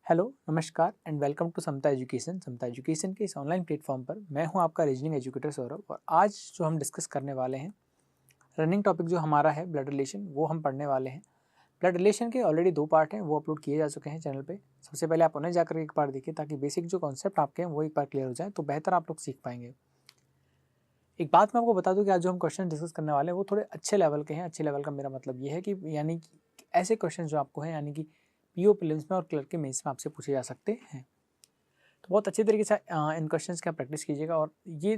Hello, नमस्कार and welcome to Samta education. Samta education के इस ऑनलाइन प्लेटफॉर्म पर मैं हूं आपका रीजनिंग एजुकेटर सौरभ। और आज जो हम डिस्कस करने वाले हैं, रनिंग टॉपिक जो हमारा है ब्लड रिलेशन, वो हम पढ़ने वाले हैं। ब्लड रिलेशन के ऑलरेडी 2 पार्ट हैं, वो अपलोड किए जा चुके हैं चैनल पे। सबसे पहले आप उन्हें जाकर एक बार देखिए ताकि बेसिक जो कॉन्सेप्ट आपके हैं वो एक बार क्लियर हो जाए, तो बेहतर आप लोग सीख पाएंगे। एक बात मैं आपको बता दूं कि आज जो हम क्वेश्चन डिस्कस करने वाले हैं वो थोड़े अच्छे लेवल के हैं। अच्छे लेवल का मेरा मतलब ये है कि यानी कि ऐसे क्वेश्चन जो आपको हैं, यानी कि पीओ प्रीलिम्स में और क्लर्क के मेंस में आपसे पूछे जा सकते हैं। तो बहुत अच्छे तरीके से इन क्वेश्चंस की आप प्रैक्टिस कीजिएगा। और ये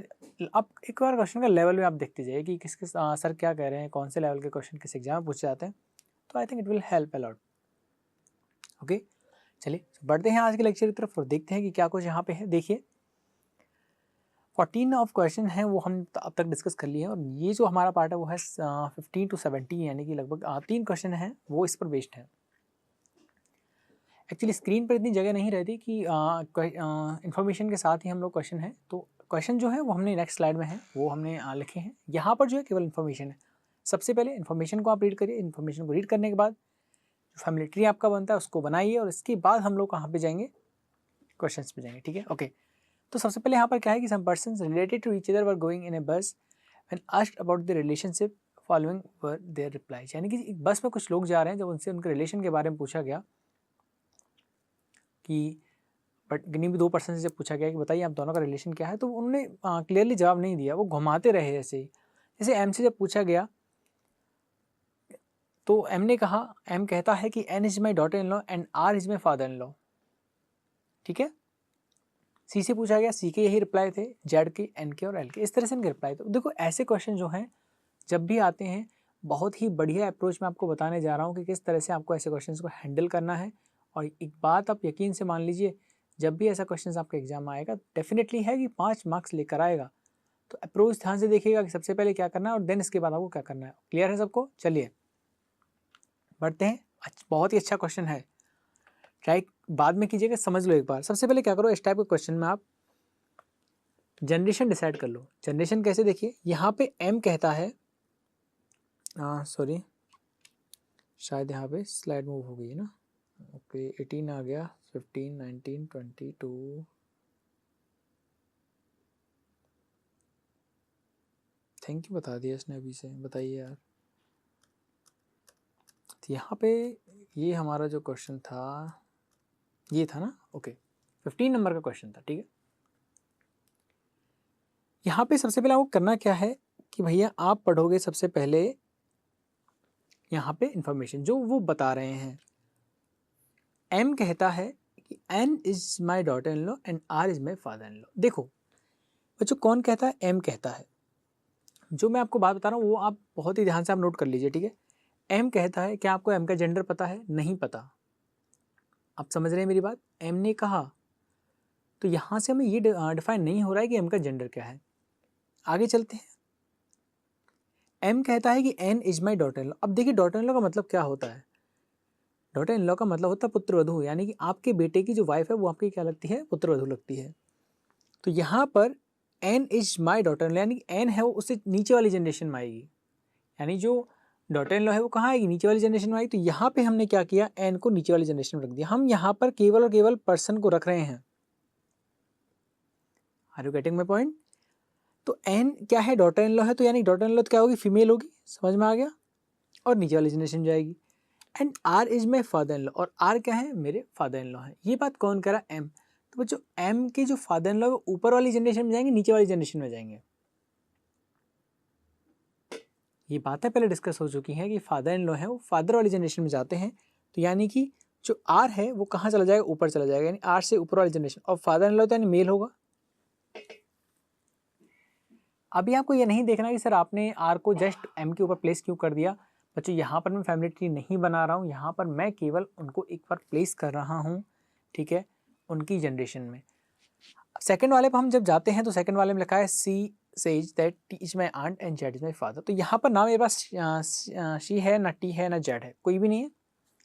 आप एक बार क्वेश्चन का लेवल भी आप देखते जाइए कि किस किस सर क्या कह रहे हैं, कौन से लेवल के क्वेश्चन किस एग्जाम में पूछे जाते हैं। तो I think it will help a lot. Okay, चलिए बढ़ते हैं आज के लेक्चर की तरफ और देखते हैं कि क्या कुछ यहाँ पे है। देखिए 14 ऑफ क्वेश्चन हैं वो हम अब तक डिस्कस कर लिए हैं, और ये जो हमारा पार्ट है वो है 15 टू 17, यानी कि लगभग 3 क्वेश्चन हैं वो इस पर बेस्ड है। एक्चुअली स्क्रीन पर इतनी जगह नहीं रहती कि इन्फॉर्मेशन के साथ ही हम लोग क्वेश्चन है, तो क्वेश्चन जो है वो हमने नेक्स्ट स्लाइड में है वो हमने लिखे हैं। यहाँ पर जो है केवल इन्फॉर्मेशन है। सबसे पहले इन्फॉर्मेशन को आप रीड करिए। इन्फॉर्मेशन को रीड करने के बाद जो फैमिली ट्री आपका बनता है उसको बनाइए, और इसके बाद हम लोग कहाँ पे जाएंगे, क्वेश्चन पे जाएंगे। ठीक है, ओके। तो सबसे पहले यहाँ पर क्या है कि some persons related to each other were going in a bus when asked about the relationship following were their replies. यानी कि एक बस में कुछ लोग जा रहे हैं, जब उनसे उनके रिलेशन के बारे में पूछा गया कि बट किन्हीं भी 2 पर्सन से जब पूछा गया कि बताइए आप दोनों का रिलेशन क्या है, तो उन्होंने क्लियरली जवाब नहीं दिया, वो घुमाते रहे ऐसे ही। जैसे एम से जब पूछा गया तो एम ने कहा, एम कहता है कि N is my daughter in law and R is my father in law. ठीक है। सी से पूछा गया, सी के यही रिप्लाई थे, जेड के, एन के और एल के, इस तरह से इनके रिप्लाई। तो देखो ऐसे क्वेश्चन जो हैं जब भी आते हैं, बहुत ही बढ़िया अप्रोच मैं आपको बताने जा रहा हूँ कि किस तरह से आपको ऐसे क्वेश्चंस को हैंडल करना है। और एक बात आप यकीन से मान लीजिए, जब भी ऐसा क्वेश्चन आपके एग्जाम में आएगा डेफिनेटली है कि 5 मार्क्स लेकर आएगा। तो अप्रोच ध्यान से देखिएगा कि सबसे पहले क्या करना है और देन इसके बाद आपको क्या करना है। क्लियर है सबको? चलिए बढ़ते हैं। बहुत ही अच्छा क्वेश्चन है, ट्राई बाद में कीजिएगा, समझ लो एक बार। सबसे पहले क्या करो, इस टाइप के क्वेश्चन में आप जनरेशन डिसाइड कर लो। जनरेशन कैसे, देखिए यहाँ पे एम कहता है, सॉरी शायद यहाँ पे स्लाइड मूव हो गई है ना। ओके 18 आ गया, 15, 19, 22, थैंक यू बता दिया इसने अभी से, बताइए यार। तो यहाँ पे ये हमारा जो क्वेश्चन था ये था ना, ओके 15 नंबर का क्वेश्चन था। ठीक है, यहाँ पे सबसे पहले आपको करना क्या है कि भैया आप पढ़ोगे सबसे पहले यहाँ पे इंफॉर्मेशन जो वो बता रहे हैं। एम कहता है कि N is my daughter in law and R is my father in law. देखो बच्चों, कौन कहता है? एम कहता है। जो मैं आपको बात बता रहा हूँ वो आप बहुत ही ध्यान से आप नोट कर लीजिए। ठीक है, एम कहता है, क्या आपको एम का जेंडर पता है? नहीं पता। आप समझ रहे हैं मेरी बात? एम ने कहा, तो यहाँ से हमें ये डिफाइन नहीं हो रहा है कि एम का जेंडर क्या है। आगे चलते हैं। एम कहता है कि N is my daughter in law. अब देखिए डॉटर इन लॉ का मतलब क्या होता है? डॉटर इन लॉ का मतलब होता है पुत्रवधू, यानी कि आपके बेटे की जो वाइफ है वो आपकी क्या लगती है? पुत्रवधू लगती है। तो यहाँ पर N is my daughter in law, यानी कि एन है वो उससे नीचे वाली जनरेशन में आएगी। यानी जो डॉटर इन लॉ है वो कहाँ आएगी? नीचे वाली जनरेशन में आएगी। तो यहाँ पे हमने क्या किया, एन को नीचे वाली जनरेशन में रख दिया। हम यहाँ पर केवल और केवल पर्सन को रख रहे हैं। Are you getting my point? तो एन क्या है? डॉटर इन लॉ है, तो यानी डॉटर इन लॉ तो क्या होगी? फीमेल होगी। समझ में आ गया? और नीचे वाली जनरेशन जाएगी। And R is my father in law, और आर क्या है? मेरे फादर इन लॉ है। ये बात कौन करा? एम। तो बच्चों एम के जो फादर इन लॉ वो ऊपर वाली जनरेशन में जाएंगे, नीचे वाली जनरेशन में जाएंगे? ये बातें पहले डिस्कस हो चुकी हैं कि फादर इन लॉ है वो फादर वाली जनरेशन में जाते हैं। तो यानी कि जो आर है वो कहाँ चला जाएगा? ऊपर चला जाएगा, यानी आर से ऊपर वाली जनरेशन। और फादर इन लॉ तो यानी मेल होगा। अभी आपको ये नहीं देखना कि सर आपने आर को जस्ट एम के ऊपर प्लेस क्यों कर दिया। बच्चों यहाँ पर मैं फैमिली ट्री नहीं बना रहा हूँ, यहाँ पर मैं केवल उनको एक बार प्लेस कर रहा हूँ। ठीक है, उनकी जनरेशन में। सेकंड वाले पर हम जब जाते हैं तो सेकंड वाले में लिखा है she says that T is my aunt and Z is my father. तो यहाँ पर ना मेरे पास शी है, ना टी है, ना जेड है, कोई भी नहीं है।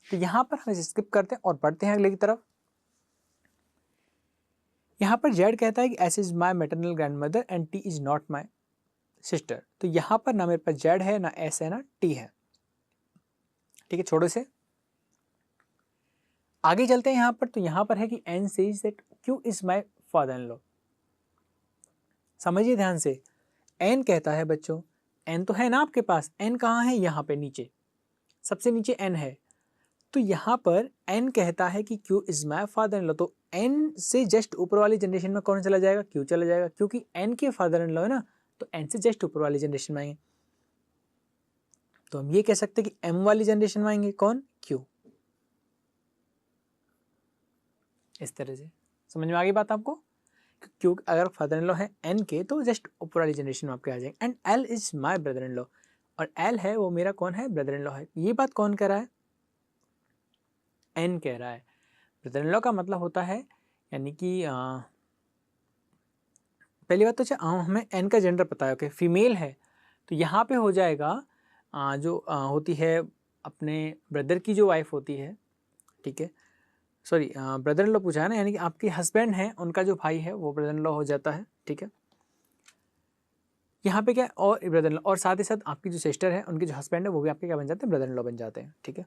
तो यहाँ पर हम स्किप करते हैं और बढ़ते हैं अगले की तरफ। यहाँ पर जेड कहता है कि S is my maternal grand mother and T is not my sister. तो यहाँ पर ना मेरे पास जेड है, ना एस है, ना टी है। ठीक है, छोड़ो से। आगे चलते हैं यहाँ पर, तो यहाँ पर है कि N says that Q is my father in law. समझिए ध्यान से, एन कहता है बच्चों, एन तो है ना आपके पास, एन कहाँ है, यहाँ पे नीचे, सबसे नीचे एन है। तो यहाँ पर एन कहता है कि Q is my father in law, तो एन से जस्ट ऊपर वाली जनरेशन में कौन चला जाएगा, क्यू चला जाएगा, क्योंकि एन के फादर इन लॉ है ना, तो एन से जस्ट ऊपर वाली जनरेशन में आएंगे। तो हम ये कह सकते हैं कि एम वाली जनरेशन में आएंगे कौन, क्यू। इस तरह से समझ में आ गई बात आपको, क्योंकि अगर फादर इन लॉ है एन के तो जस्ट ऊपर वाली जनरेशन में आपके आ जाएंगे। And L is my brother in law, और एल है वो मेरा कौन है, ब्रदर इन लॉ है। ये बात कौन कह रहा है, एन कह रहा है। ब्रदर इन लॉ का मतलब होता है, यानी कि पहली बात तो हमें एन का जेंडर पता है, ओके फीमेल है, तो यहाँ पे हो जाएगा जो होती है अपने ब्रदर की जो वाइफ होती है, ठीक है, सॉरी ब्रदर इन लॉ पूछा है ना, यानी कि आपके हस्बैंड हैं उनका जो भाई है वो ब्रदर इन लॉ हो जाता है, ठीक है। यहाँ पे क्या, और ब्रदर इन लॉ, और साथ ही साथ आपकी जो सिस्टर है उनके जो हस्बैंड है वो भी आपके क्या बन जाते हैं, ब्रदर इन लॉ बन जाते हैं, ठीक है।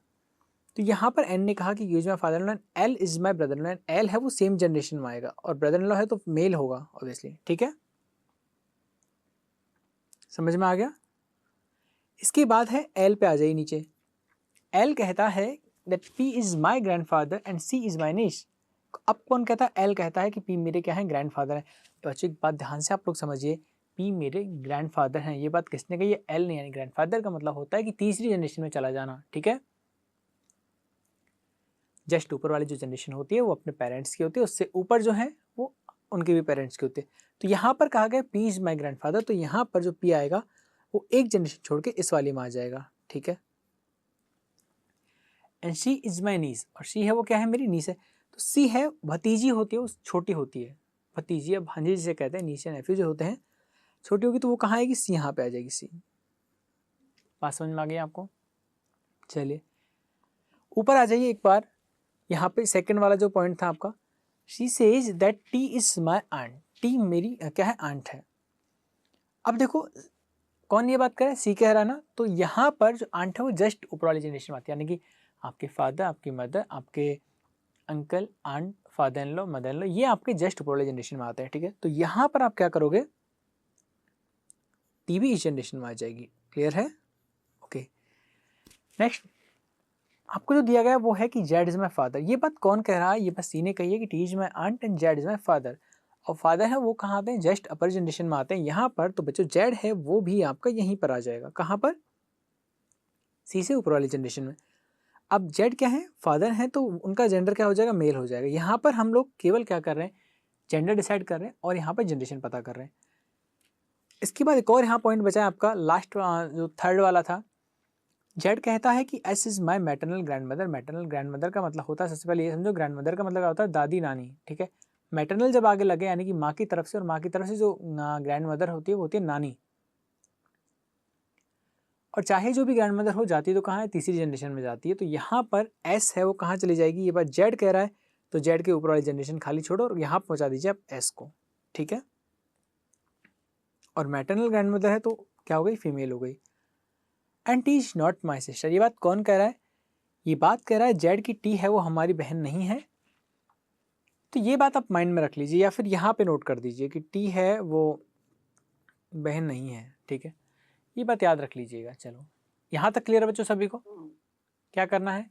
तो यहाँ पर एन ने कहा कि use my father in law, L is my brother in law, L है वो सेम जनरेशन में आएगा, और ब्रदर इन लॉ है तो मेल होगा ऑब्वियसली, ठीक है, समझ में आ गया। इसके बाद है एल पे आ जाइए नीचे। एल कहता है that P is my grandfather and C is my niece. अब कौन कहता है, एल कहता है कि पी मेरे क्या है, ग्रैंडफादर है। बच्चों एक बात ध्यान से आप लोग समझिए, पी मेरे ग्रैंडफादर हैं, ये बात किसने कही है, एल ने, यानी ग्रैंडफादर का मतलब होता है कि तीसरी जनरेशन में चला जाना, ठीक है। जस्ट ऊपर वाली जो जनरेशन होती है वो अपने पेरेंट्स की होती है, उससे ऊपर जो है वो उनके भी पेरेंट्स की होती है। तो यहाँ पर कहा गया पी इज माई ग्रैंडफादर, तो यहाँ पर जो पी आएगा वो एक जनरेशन छोड़ के इस वाली में आ जाएगा, ठीक है। एंड शी इज माई नीस, और शी है वो क्या है, मेरी नीस है। तो सी है भतीजी होती है, वो छोटी होती है, भतीजी या भांजी जिसे कहते हैं, नीस या नेफ्यू जो होते हैं, छोटी होगी तो वो कहाँ आएगी, सी यहाँ पे आ जाएगी, सी। बात समझ में आ गई आपको। चलिए ऊपर आ जाइए एक बार, यहाँ पे सेकंड वाला जो पॉइंट था आपका, she says that T is my aunt, T मेरी क्या है, आंट है। अब देखो कौन ये बात कर रहा है, सी कह रहा है ना, तो यहाँ पर जो आंट है वो जस्ट ऊपर वाली जनरेशन में आती है, यानी कि आपके फादर, आपकी मदर, आपके uncle, aunt, father in law, mother in law, ये आपके जस्ट ऊपर वाले जनरेशन में आते हैं, ठीक है। तो यहाँ पर आप क्या करोगे, टी भी इस जनरेशन में आ जाएगी, क्लियर है, ओके। नेक्स्ट आपको जो दिया गया वो है कि जेड इज माई फादर। ये बात कौन कह रहा है, ये बात सी ने कही है कि T is my aunt and Z is my father, और फादर है वो कहाँ आते हैं, जस्ट अपर जनरेशन में आते हैं यहाँ पर। तो बच्चों जेड है वो भी आपका यहीं पर आ जाएगा, कहाँ पर, सी से ऊपर वाली जनरेशन में। अब जेड क्या है, फादर है, तो उनका जेंडर क्या हो जाएगा, मेल हो जाएगा। यहाँ पर हम लोग केवल क्या कर रहे हैं, जेंडर डिसाइड कर रहे हैं और यहाँ पर जनरेशन पता कर रहे हैं। इसके बाद एक और यहाँ पॉइंट बचा है आपका लास्ट, जो थर्ड वाला था। जेड कहता है कि S is my maternal grand mother. Maternal grand mother का मतलब होता है, सबसे पहले ये समझो, ग्रैंड मदर का मतलब क्या होता है, दादी नानी, ठीक है। मैटरनल जब आगे लगे यानी कि माँ की तरफ से, और माँ की तरफ से जो ग्रैंड मदर होती है वो होती है नानी। और चाहे जो भी ग्रैंड मदर हो जाती है तो कहाँ है, तीसरी जनरेशन में जाती है। तो यहाँ पर एस है वो कहाँ चली जाएगी, ये बात जेड कह रहा है, तो जेड के ऊपर वाली जनरेशन खाली छोड़ो और यहाँ पहुँचा दीजिए आप एस को, ठीक है। और मैटरनल ग्रैंड मदर है तो क्या हो गई, फीमेल हो गई। And T is not my sister, ये बात कौन कह रहा है, ये बात कह रहा है जेड की टी है वो हमारी बहन नहीं है। तो ये बात आप माइंड में रख लीजिए या फिर यहाँ पे नोट कर दीजिए कि टी है वो बहन नहीं है, ठीक है, ये बात याद रख लीजिएगा। चलो यहाँ तक क्लियर है बच्चों सभी को, क्या करना है।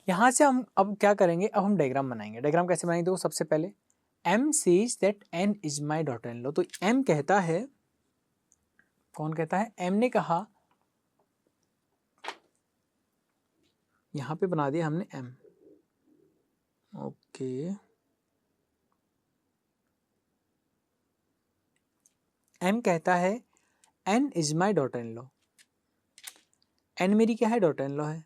यहाँ से हम अब क्या करेंगे, अब हम डायग्राम बनाएंगे। डायग्राम कैसे बनाएंगे, देखो सबसे पहले M says that N is my daughter in law. तो एम कहता है, कौन कहता है, एम ने कहा, यहाँ पे बना दिया हमने एम, ओके। एम कहता है N is my daughter in law, N मेरी क्या है, डॉटर इन लॉ है।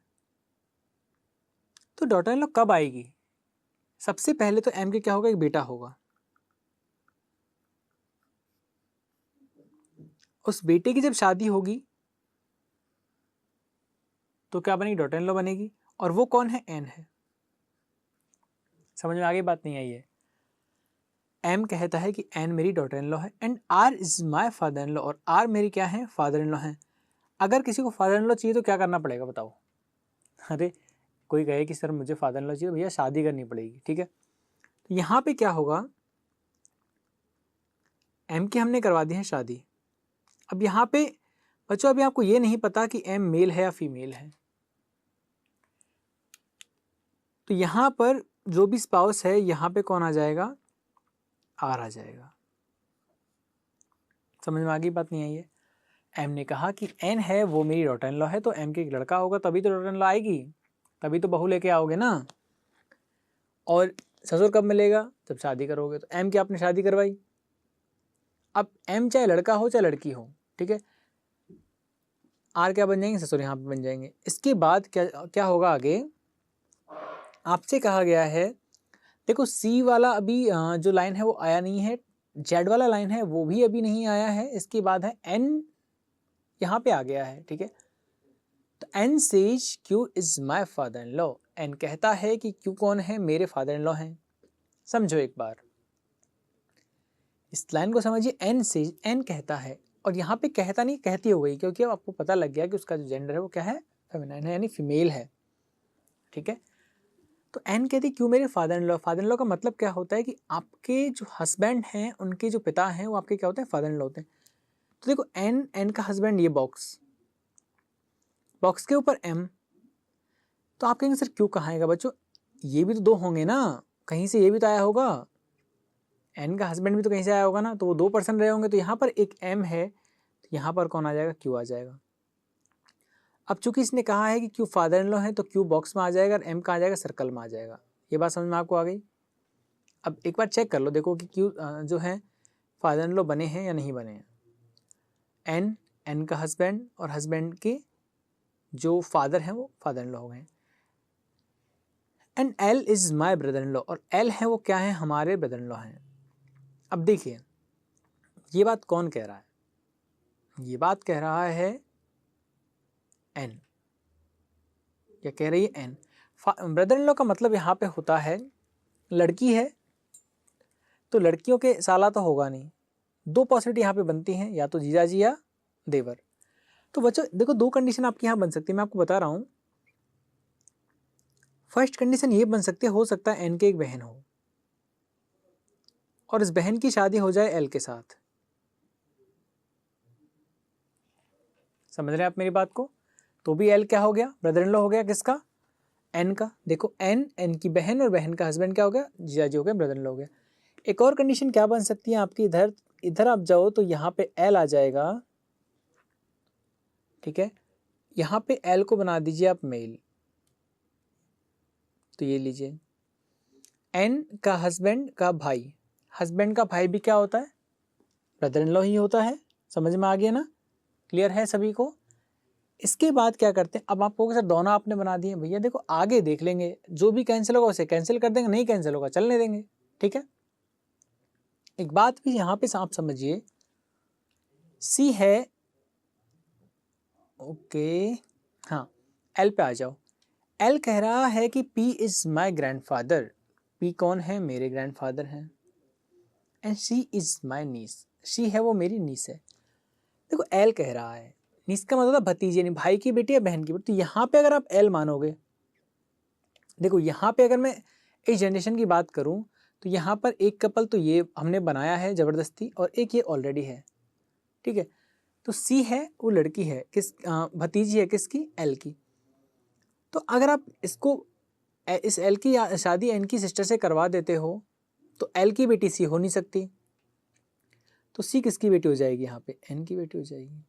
तो डॉटर इन लॉ कब आएगी, सबसे पहले तो एम के क्या होगा, एक बेटा होगा, उस बेटे की जब शादी होगी तो क्या बनेगी, डॉटर इन लॉ बनेगी। और वो कौन है, एन है। समझ में आगे बात नहीं आई है। एम कहता है कि एन मेरी डॉटर इन लॉ है and R is my father in law, और आर मेरी क्या है, फादर इन लॉ है। अगर किसी को फादर इन लॉ चाहिए तो क्या करना पड़ेगा बताओ, अरे कोई कहे कि सर मुझे फादर इन लॉ चाहिए, भैया शादी करनी पड़ेगी, ठीक है। तो यहाँ पे क्या होगा, एम की हमने करवा दी है शादी। अब यहाँ पे बच्चों अभी आपको ये नहीं पता कि एम मेल है या फीमेल है, तो यहाँ पर जो भी स्पाउस है यहाँ पे कौन आ जाएगा, आर आ जाएगा। समझ में आ गई बात, नहीं आई है। एम ने कहा कि एन है वो मेरी डॉटर इन लॉ है, तो एम के एक लड़का होगा तभी तो डॉटर इन लॉ आएगी, तभी तो बहू लेके आओगे ना। और ससुर कब मिलेगा, जब शादी करोगे। तो एम की आपने शादी करवाई, अब एम चाहे लड़का हो चाहे लड़की हो, ठीक है, आर क्या बन जाएंगे, ससुर यहाँ पे बन जाएंगे। इसके बाद क्या क्या होगा आगे, आपसे कहा गया है, देखो सी वाला अभी जो लाइन है वो आया नहीं है, जेड वाला लाइन है वो भी अभी नहीं आया है, इसके बाद है एन यहाँ पे आ गया है, ठीक है। तो N says Q is my father in law, N कहता है कि क्यू कौन है, मेरे फादर इन लॉ हैं। समझो एक बार इस लाइन को समझिए, एन सेज, एन कहता है, और यहाँ पे कहता नहीं कहती हो गई, क्योंकि अब आपको पता लग गया कि उसका जो जेंडर है वो क्या है, फेमिनाइन है, यानी फीमेल है, ठीक है। तो एन कहती क्यों मेरे father in law, father in law का मतलब क्या होता है कि आपके जो हस्बैंड हैं उनके जो पिता हैं वो आपके क्या होते हैं, फादर इन लॉ होते हैं। तो देखो एन, एन का हस्बैंड, ये बॉक्स, बॉक्स के ऊपर एम, तो आप कहेंगे सर क्यों कहाँ आएगा बच्चों, ये भी तो दो होंगे ना, कहीं से ये भी तो आया होगा, एन का हस्बैंड भी तो कहीं से आया होगा ना, तो वो 2 पर्सन रहे होंगे, तो यहाँ पर एक एम है, तो यहाँ पर कौन आ जाएगा, क्यू आ जाएगा। अब चूंकि इसने कहा है कि क्यू फादर इन लॉ है, तो क्यू बॉक्स में आ जाएगा और एम कहाँ आ जाएगा, सर्कल में आ जाएगा। ये बात समझ में आपको आ गई। अब एक बार चेक कर लो, देखो कि क्यू जो है फादर इन लॉ बने हैं या नहीं बने हैं। एन, एन का हस्बैंड और हस्बैंड के जो फादर हैं वो फादर इन लॉ हो गए। And L is my brother in law, और एल है वो क्या है, हमारे ब्रदर इन लॉ हैं। अब देखिए ये बात कौन कह रहा है, ये बात कह रहा है एन, क्या कह रही है एन। ब्रदर इन लॉ का मतलब यहाँ पे होता है, लड़की है तो लड़कियों के साला तो होगा नहीं, 2 पॉसिबिलिटी यहाँ पे बनती हैं, या तो जीजाजी या देवर। तो बच्चों देखो 2 कंडीशन आपकी यहाँ बन सकती है, मैं आपको बता रहा हूँ। फर्स्ट कंडीशन ये बन सकती है, हो सकता है एन के एक बहन हो और इस बहन की शादी हो जाए एल के साथ। समझ रहे हैं आप मेरी बात को, तो भी एल क्या हो गया, ब्रदर इन लॉ हो गया, किसका, एन का। देखो एन, एन की बहन और बहन का हस्बैंड क्या हो गया, जीजाजी हो गया, ब्रदर इन लॉ हो गया। एक और कंडीशन क्या बन सकती है आपकी, इधर इधर आप जाओ तो यहाँ पे एल आ जाएगा, ठीक है, यहाँ पे एल को बना दीजिए आप मेल, तो ये लीजिए एन का हस्बैंड का भाई, हस्बैंड का भाई भी क्या होता है, ब्रदर इन लॉ ही होता है। समझ में आ गया ना, क्लियर है सभी को। इसके बाद क्या करते हैं, अब आप कहोगे सर दोनों आपने बना दिए, भैया देखो आगे देख लेंगे, जो भी कैंसिल होगा उसे कैंसिल कर देंगे, नहीं कैंसिल होगा चलने देंगे, ठीक है। एक बात भी यहाँ पे आप समझिए, सी है, ओके, हाँ, एल पे आ जाओ। एल कह रहा है कि P is my grandfather, P कौन है, मेरे ग्रैंडफादर हैं। And she is my niece, she है वो मेरी नीस है। देखो एल कह रहा है, नीस का मतलब भतीजे, नहीं भाई की बेटी या बहन की बेटी, तो यहाँ पे अगर आप एल मानोगे, देखो यहाँ पे अगर मैं इस जनरेशन की बात करूँ तो यहाँ पर एक कपल तो ये हमने बनाया है ज़बरदस्ती, और एक ये ऑलरेडी है, ठीक है। तो सी है वो लड़की है, किस भतीजी है किसकी, एल की। तो अगर आप इसको इस एल की शादी एन की सिस्टर से करवा देते हो तो एल की बेटी सी हो नहीं सकती, तो सी किसकी बेटी हो जाएगी, यहाँ पे एन की बेटी हो जाएगी।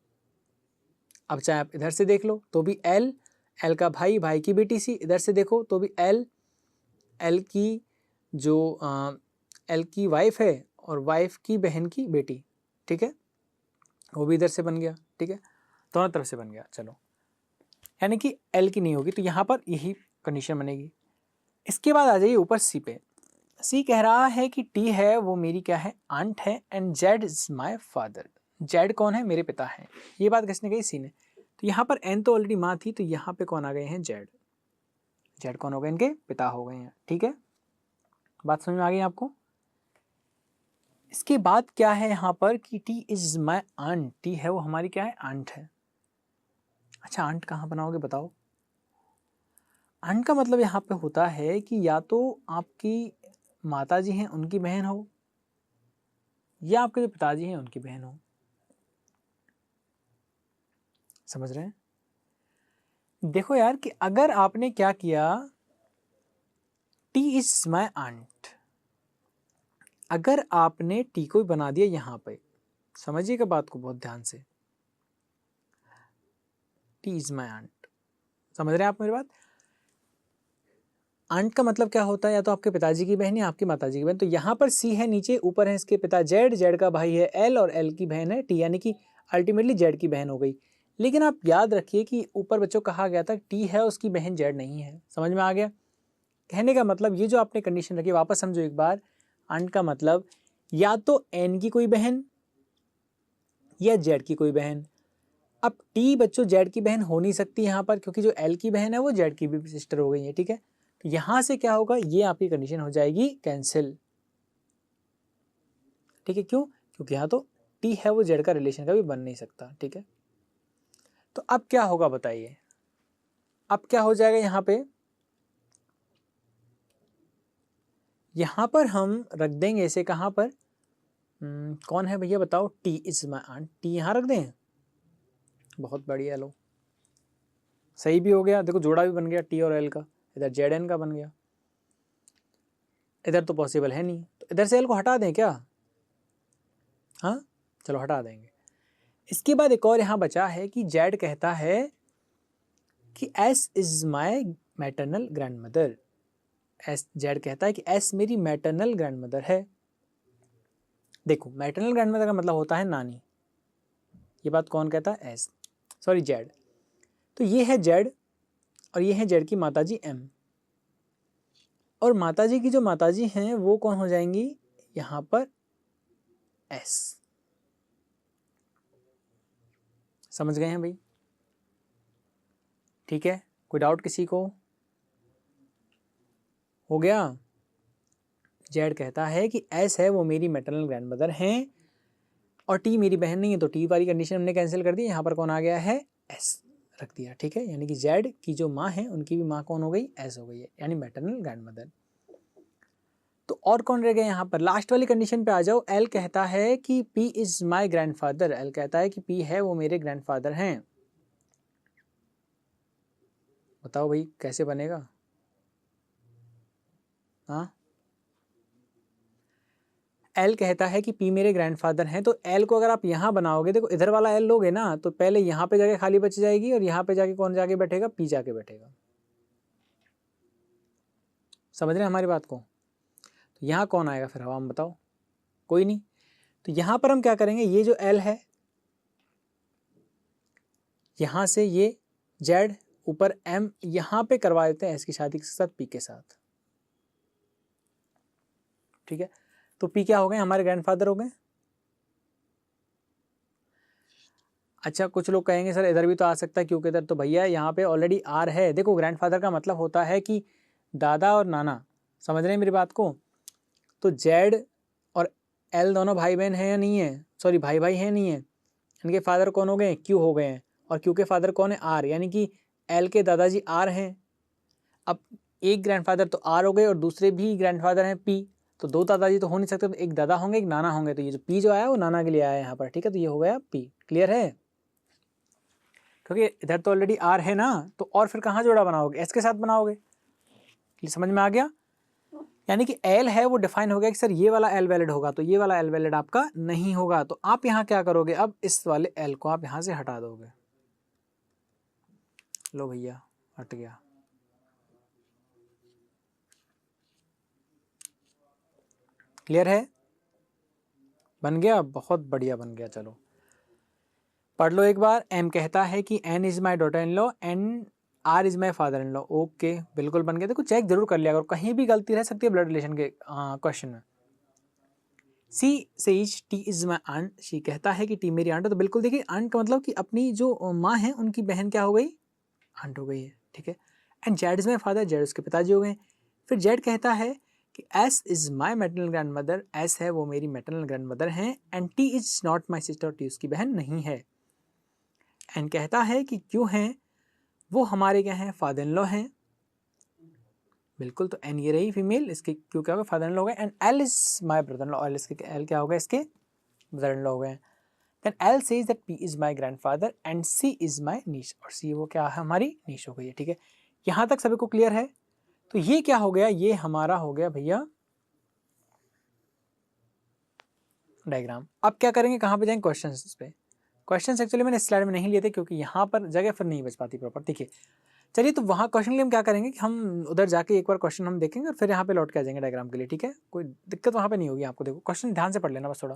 अब चाहे आप इधर से देख लो तो भी एल, एल का भाई, भाई की बेटी सी, इधर से देखो तो भी एल, एल की जो एल की वाइफ है और वाइफ की बहन की बेटी, ठीक है, वो भी इधर से बन गया, ठीक है, दोनों तरफ से बन गया। चलो, यानी कि एल की नहीं होगी, तो यहाँ पर यही कंडीशन बनेगी। इसके बाद आ जाइए ऊपर सी पे। सी कह रहा है कि टी है वो मेरी क्या है, आंट है, and Z is my father, Z कौन है, मेरे पिता हैं। ये बात किसने कही, सी ने। तो यहाँ पर एन तो ऑलरेडी माँ थी, तो यहाँ पे कौन आ गए हैं, जेड, जेड कौन हो गए, इनके पिता हो गए हैं, ठीक है, बात समझ में आ गई आपको। इसके बाद क्या है यहाँ पर कि T is my aunt, T है वो हमारी क्या है, आंट है। अच्छा आंट कहाँ बनाओगे बताओ, आंट का मतलब यहाँ पे होता है कि या तो आपकी माताजी हैं उनकी बहन हो, या आपके जो पिताजी हैं उनकी बहन हो। समझ रहे हैं? देखो यार कि अगर आपने क्या किया, टी इज माई आंट, अगर आपने टी को बना दिया यहाँ पे, समझिएगा बात को बहुत ध्यान से, टी इज माई आंट, समझ रहे हैं आप मेरी बात? आंट का मतलब क्या होता है, या तो आपके पिताजी की बहन या आपकी माताजी की बहन। तो यहाँ पर सी है नीचे, ऊपर है इसके पिता जेड, जेड का भाई है एल, और एल की बहन है टी, यानी कि अल्टीमेटली जेड की बहन हो गई। लेकिन आप याद रखिए कि ऊपर बच्चों कहा गया था टी है उसकी बहन जेड नहीं है। समझ में आ गया? कहने का मतलब ये जो आपने कंडीशन रखी, वापस समझो एक बार। आंट का मतलब या तो एन की कोई बहन या जेड की कोई बहन। अब टी बच्चों जेड की बहन हो नहीं सकती यहाँ पर, क्योंकि जो एल की बहन है वो जेड की भी सिस्टर हो गई है। ठीक है, तो यहाँ से क्या होगा, ये आपकी कंडीशन हो जाएगी कैंसिल। ठीक है, क्यों? क्योंकि यहाँ तो टी है वो जेड का रिलेशन का भी बन नहीं सकता। ठीक है, तो अब क्या होगा बताइए, अब क्या हो जाएगा यहाँ पे, यहाँ पर हम रख देंगे इसे कहाँ पर, कौन है भैया बताओ, T is my aunt, T यहाँ रख दें। बहुत बढ़िया, लो सही भी हो गया, देखो जोड़ा भी बन गया टी और एल का, इधर जेड एन का बन गया। इधर तो पॉसिबल है नहीं, तो इधर से एल को हटा दें क्या? हाँ चलो हटा देंगे। इसके बाद एक और यहाँ बचा है कि जेड कहता है कि S is my maternal grand mother. S, Z कहता है कि एस मेरी मैटरनल ग्रैंड मदर है। देखो मैटरनल ग्रैंड मदर का मतलब होता है नानी, ये बात कौन कहता है? S, sorry Z. तो ये है जेड, और ये है जेड की माताजी एम, और माताजी की जो माताजी हैं वो कौन हो जाएंगी यहाँ पर? एस। समझ गए हैं भाई? ठीक है, कोई डाउट किसी को? हो गया? जेड कहता है कि एस है वो मेरी मैटरनल ग्रैंड मदर हैं, और टी मेरी बहन नहीं है, तो टी वाली कंडीशन हमने कैंसिल कर दी। यहाँ पर कौन आ गया है? एस रख दिया। ठीक है, यानी कि जेड की जो माँ है उनकी भी माँ कौन हो गई? एस हो गई है, यानी मैटरनल ग्रैंड मदर। तो और कौन रह गया यहाँ पर? लास्ट वाली कंडीशन पे आ जाओ। एल कहता है कि P is my grandfather, L कहता है कि पी है वो मेरे ग्रैंडफादर हैं। बताओ भाई कैसे बनेगा? हाँ, एल कहता है कि पी मेरे ग्रैंडफादर हैं, तो एल को अगर आप यहाँ बनाओगे, देखो इधर वाला एल लोगे ना, तो पहले यहाँ पे जाके खाली बच जाएगी, और यहाँ पे जाके कौन जाके बैठेगा? पी जाके बैठेगा। समझ रहे हैं हमारी बात को? तो यहाँ कौन आएगा फिर हवा में, बताओ? कोई नहीं। तो यहाँ पर हम क्या करेंगे, ये जो एल है, यहाँ से ये जेड, ऊपर एम, यहाँ पे करवा देते हैं एस की शादी के साथ पी के साथ। ठीक है, तो पी क्या हो गए? हमारे ग्रैंडफादर हो गए। अच्छा, कुछ लोग कहेंगे सर इधर भी तो आ सकता है, क्योंकि इधर तो भैया यहाँ पे ऑलरेडी आर है। देखो ग्रैंडफादर का मतलब होता है कि दादा और नाना। समझ रहे हैं मेरी बात को? तो जेड और एल दोनों भाई बहन हैं या नहीं है? सॉरी, भाई भाई हैं नहीं है? इनके फादर कौन हो गए? क्यू हो गए हैं, और क्यू के फादर कौन है? आर, यानी कि एल के दादाजी आर हैं। अब एक ग्रैंडफादर तो आर हो गए, और दूसरे भी ग्रैंडफादर हैं पी, तो दो दादाजी तो हो नहीं सकते, तो एक दादा होंगे एक नाना होंगे, तो ये जो पी जो आया वो नाना के लिए आया यहाँ पर। ठीक है, तो ये हो गया पी। क्लियर है? क्योंकि इधर तो ऑलरेडी आर है ना, तो और फिर कहाँ जोड़ा बनाओगे? एस के साथ बनाओगे। समझ में आ गया? यानी कि एल है वो डिफाइन हो गया कि सर ये वाला एल वैलिड होगा, तो ये वाला एल वैलिड आपका नहीं होगा। तो आप यहाँ क्या करोगे, अब इस वाले एल को आप यहाँ से हटा दोगे। लो भैया हट गया। क्लियर है? बन गया, बहुत बढ़िया बन गया। चलो पढ़ लो एक बार। एम कहता है कि N is my daughter in law and R is my father in law. Okay, बिल्कुल बन गया। देखो चेक जरूर कर लिया, अगर कहीं भी गलती रह सकती है ब्लड रिलेशन के क्वेश्चन में। She says T is my aunt, she कहता है कि टी मेरी आंट है। तो बिल्कुल देखिए, आंट का मतलब कि अपनी जो माँ है उनकी बहन क्या हो गई? आंट हो गई है। ठीक है, and Z is my father, Z उसके पिताजी हो गए। फिर जेड कहता है कि S is my maternal grand mother, S है वो मेरी मैटरनल ग्रैंड मदर हैं, and T is not my sister, T उसकी बहन नहीं है। एंड कहता है कि क्यों हैं वो हमारे क्या हैं? फादर इन लॉ हैं। बिल्कुल, तो एन ये रही फीमेल, इसके क्यू क्या होगा, फादर इन लॉ हो गए, and L is my brother in law, L इसके एल क्या होगा, इसके ब्रदर इन लॉ हो गए। Then L says that P is my grandfather and C is my niece, और सी वो क्या है, हमारी नीश हो गई है। ठीक है, यहाँ तक सभी को क्लियर है। तो ये क्या हो गया, ये हमारा हो गया भैया डायग्राम। अब क्या करेंगे, कहाँ पे जाएंगे, क्वेश्चंस पे। क्वेश्चंस एक्चुअली मैंने स्लाइड में नहीं लिए थे क्योंकि यहाँ पर जगह फिर नहीं बच पाती प्रॉपर। ठीक है, चलिए, तो वहाँ क्वेश्चन के लिए हम क्या करेंगे कि हम उधर जाके एक बार क्वेश्चन हम देखेंगे और फिर यहाँ पे लौट के आ जाएंगे डायग्राम के लिए। ठीक है, कोई दिक्कत वहाँ पे नहीं होगी आपको। देखो क्वेश्चन ध्यान से पढ़ लेना बस थोड़ा।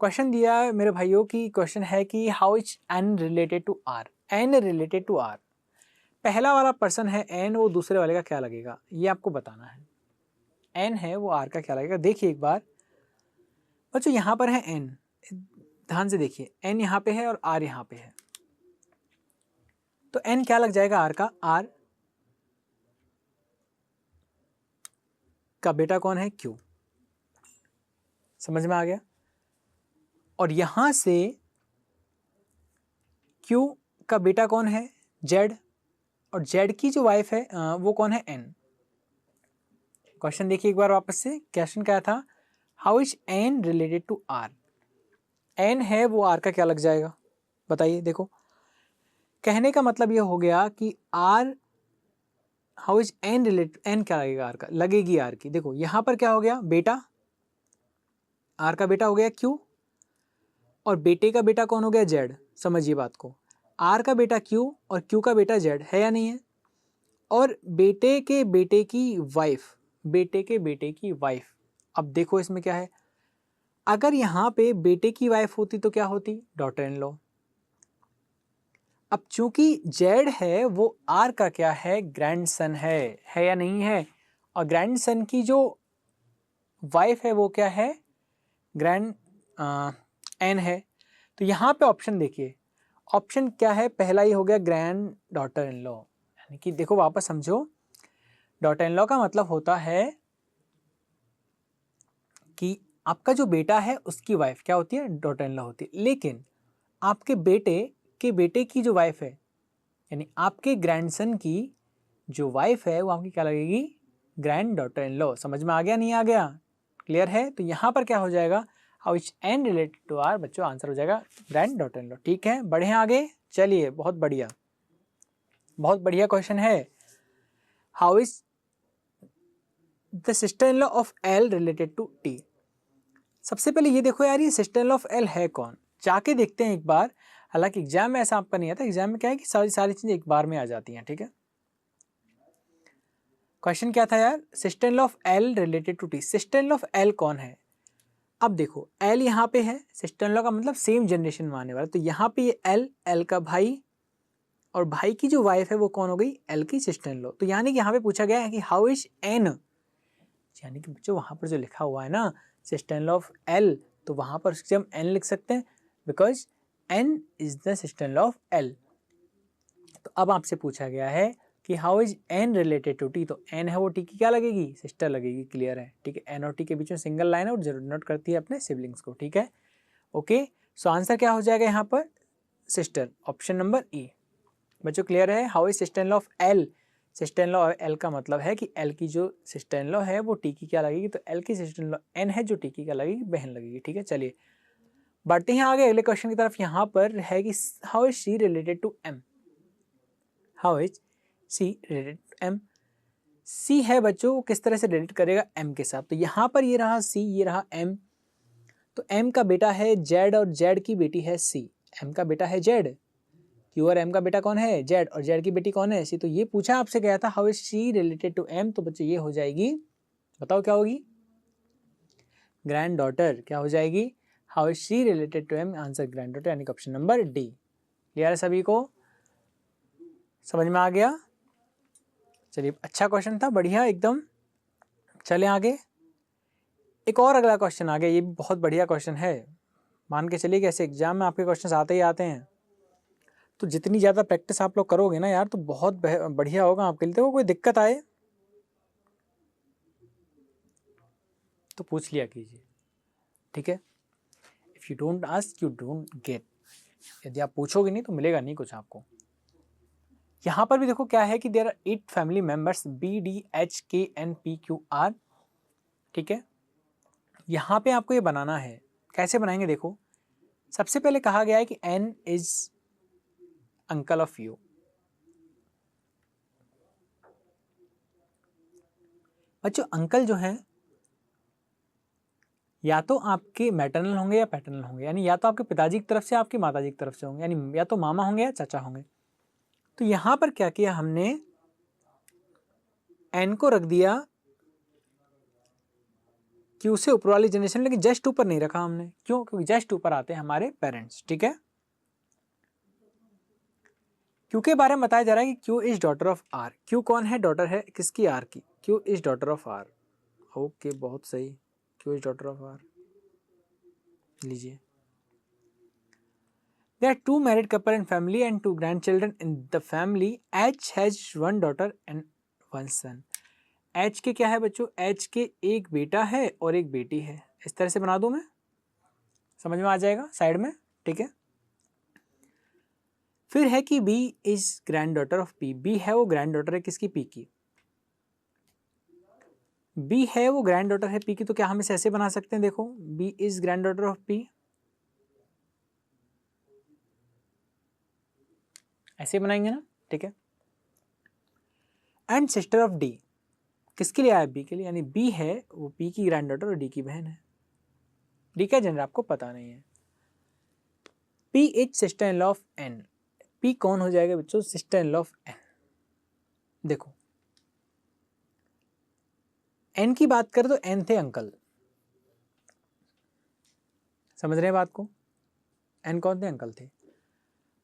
क्वेश्चन दिया है मेरे भाइयों की, क्वेश्चन है कि how is N related to R, N related to R. पहला वाला पर्सन है एन, वो दूसरे वाले का क्या लगेगा ये आपको बताना है। एन है वो आर का क्या लगेगा, देखिए एक बार बच्चों, यहाँ पर है एन, ध्यान से देखिए, एन यहाँ पे है और आर यहाँ पे है, तो एन क्या लग जाएगा आर का, आर का बेटा कौन है, क्यू। समझ में आ गया। और यहां से क्यू का बेटा कौन है, जेड, और जेड की जो वाइफ है वो कौन है, एन। क्वेश्चन देखिए एक बार वापस से, क्वेश्चन क्या था, how is N related to R. N है वो आर का क्या लग जाएगा, बताइए। देखो कहने का मतलब ये हो गया कि R, how is N related, N क्या लगेगा आर का, लगेगी आर की। देखो यहां पर क्या हो गया, बेटा, आर का बेटा हो गया क्यू, और बेटे का बेटा कौन हो गया, जेड। समझिए बात को, आर का बेटा क्यू और क्यू का बेटा जेड है या नहीं है। और बेटे के बेटे की वाइफ, बेटे के बेटे की वाइफ। अब देखो इसमें क्या है, अगर यहाँ पे बेटे की वाइफ होती तो क्या होती, डॉटर इन लॉ। अब चूंकि जेड है वो आर का क्या है, ग्रैंडसन है या नहीं है। और ग्रैंडसन की जो वाइफ है वो क्या है, ग्रैंड एन है। तो यहाँ पे ऑप्शन देखिए, ऑप्शन क्या है, पहला ही हो गया ग्रैंड डॉटर इन लॉ। यानी कि देखो वापस समझो, डॉटर इन लॉ का मतलब होता है कि आपका जो बेटा है उसकी वाइफ क्या होती है, डॉटर इन लॉ होती है। लेकिन आपके बेटे की जो वाइफ है, यानी आपके ग्रैंडसन की जो वाइफ है वो आपकी क्या लगेगी, ग्रैंड डॉटर इन लॉ। समझ में आ गया, नहीं आ गया, क्लियर है। तो यहाँ पर क्या हो जाएगा, how is N related to R, बच्चों आंसर हो जाएगा ग्रैंड डॉटर इन लॉ। ठीक है, बढ़े आगे, चलिए, बहुत बढ़िया, बहुत बढ़िया क्वेश्चन है। How is the sister in law of L related to T. सबसे पहले ये देखो यार, ये sister in law of L है कौन, जाके देखते हैं एक बार। हालांकि एग्जाम में ऐसा आपका नहीं आता, एग्जाम में क्या है कि सारी सारी चीजें एक बार में आ जाती हैं। ठीक है, क्वेश्चन क्या था यार, sister in law of L related to T, sister in law of L कौन है। अब देखो एल यहाँ पे है, सिस्टर इन लॉ का मतलब सेम जनरेशन में आने वाला, तो यहाँ पे ये एल, एल का भाई, और भाई की जो वाइफ है वो कौन हो गई, एल की सिस्टर इन लॉ। तो यानी कि यहाँ पे पूछा गया है कि हाउ इज एन, यानी कि बच्चों वहाँ पर जो लिखा हुआ है ना sister in law of L, तो वहाँ पर हम एन लिख सकते हैं, because N is the sister in law of L. तो अब आपसे पूछा गया है कि how is N related to T, तो एन है वो टी की क्या लगेगी, सिस्टर लगेगी। क्लियर है, ठीक है, एन और टी के बीच में सिंगल लाइन है और जरूर नोट करती है अपने सिबलिंग्स को। ठीक है, ओके, सो आंसर क्या हो जाएगा यहाँ पर, सिस्टर, ऑप्शन नंबर ई। बच्चों क्लियर है, how is sister in law of L, sister in law L का मतलब है कि एल की जो सिस्टर इन लॉ है वो टी की क्या लगेगी, तो एल की सिस्टर इन लॉ एन है जो टी की क्या लगेगी, बहन लगेगी। ठीक है, चलिए बढ़ते हैं आगे अगले क्वेश्चन की तरफ। यहाँ पर है कि how is C related to M, how is C related to M. C है बच्चों, वो किस तरह से रिलेट करेगा एम के साथ, तो यहाँ पर ये रहा सी, ये रहा एम। तो एम का बेटा है जेड और जेड की बेटी है सी। एम का बेटा है जेड, क्यू और एम का बेटा कौन है, जेड, और जेड की बेटी कौन है, सी। तो ये पूछा आपसे गया था how is C related to M, तो बच्चों ये हो जाएगी, बताओ क्या होगी, ग्रैंड डॉटर। क्या हो जाएगी, how is C related to M, answer granddaughter, यानी ऑप्शन नंबर डी। क्लियर है सभी को, समझ में आ गया। चलिए अच्छा क्वेश्चन था, बढ़िया एकदम। चलें आगे, एक और अगला क्वेश्चन आ गया, ये भी बहुत बढ़िया क्वेश्चन है। मान के चलिए कि ऐसे एग्जाम में आपके क्वेश्चन आते ही आते हैं, तो जितनी ज़्यादा प्रैक्टिस आप लोग करोगे ना यार, तो बहुत बढ़िया होगा आपके लिए। तो कोई दिक्कत आए तो पूछ लिया कीजिए, ठीक है। If you don't ask you don't get, यदि आप पूछोगे नहीं तो मिलेगा नहीं कुछ आपको। यहाँ पर भी देखो क्या है कि there are 8 family members B D H K N P Q R, ठीक है। यहाँ पे आपको ये बनाना है, कैसे बनाएंगे देखो। सबसे पहले कहा गया है कि N is uncle of U. बच्चों अंकल जो है या तो आपके मैटरनल होंगे या पैटर्नल होंगे, यानी या तो आपके पिताजी की तरफ से आपकी माताजी की तरफ से होंगे, यानी या तो मामा होंगे या चाचा होंगे। तो यहाँ पर क्या किया हमने, एन को रख दिया क्यू से ऊपर वाली जनरेशन, लेकिन जस्ट ऊपर नहीं रखा हमने। क्यों? क्योंकि जस्ट ऊपर आते हैं हमारे पेरेंट्स, ठीक है। क्यू के बारे में बताया जा रहा है कि Q is daughter of R. Q कौन है? डॉटर है किसकी? आर की। Q is daughter of R. Okay, बहुत सही। Q is daughter of R लीजिए। There are two married couple and family and 2 grandchildren in the family. H has 1 daughter and 1 son. H के क्या है बच्चों? H के एक बेटा है और एक बेटी है। इस तरह से बना दूं मैं, समझ में आ जाएगा साइड में, ठीक है। फिर है कि B is granddaughter of P। B है वो ग्रैंड डॉटर है किसकी? P की। B है वो ग्रैंड डॉटर है P की, तो क्या हम इसे ऐसे बना सकते हैं? देखो, B is granddaughter of P, ऐसे बनाएंगे ना, ठीक है। एंड सिस्टर ऑफ D, किसके लिए आया? B के लिए, यानी B है वो P की ग्रैंड डॉटर और D की बहन है। D का जेंडर आपको पता नहीं है। P is sister in law of N। P कौन हो जाएगा बच्चों? Sister in law of N। देखो N की बात करें तो N थे अंकल, समझ रहे हैं बात को? N कौन थे? अंकल थे।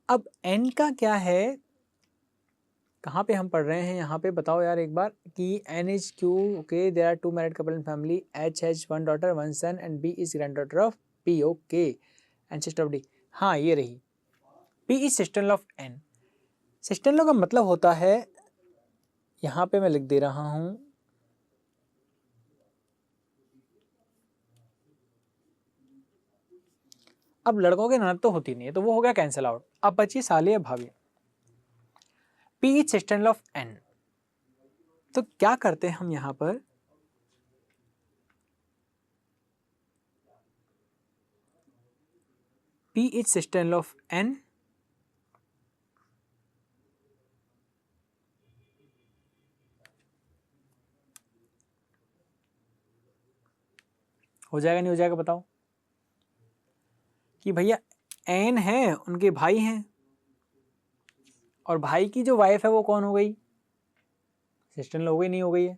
अब N का क्या है, कहाँ पे हम पढ़ रहे हैं यहाँ पे बताओ यार एक बार, कि N is Q, okay, there are 2 married couple in family, H has 1 daughter 1 son and B is granddaughter of P, okay, and sister of D। हाँ ये रही, P is sister in law of N। Sister in law का मतलब होता है, यहाँ पे मैं लिख दे रहा हूँ, अब लड़कों के ननद तो होती नहीं है तो वो हो गया कैंसिल आउट। अब बची साली या भाभी। P is sister in law of N। तो क्या करते हैं हम यहाँ पर, P is sister in law of N, हो जाएगा नहीं हो जाएगा बताओ? कि भैया N है, उनके भाई हैं, और भाई की जो वाइफ है वो कौन हो गई? सिस्टर इन लॉ हो गई, नहीं हो गई है?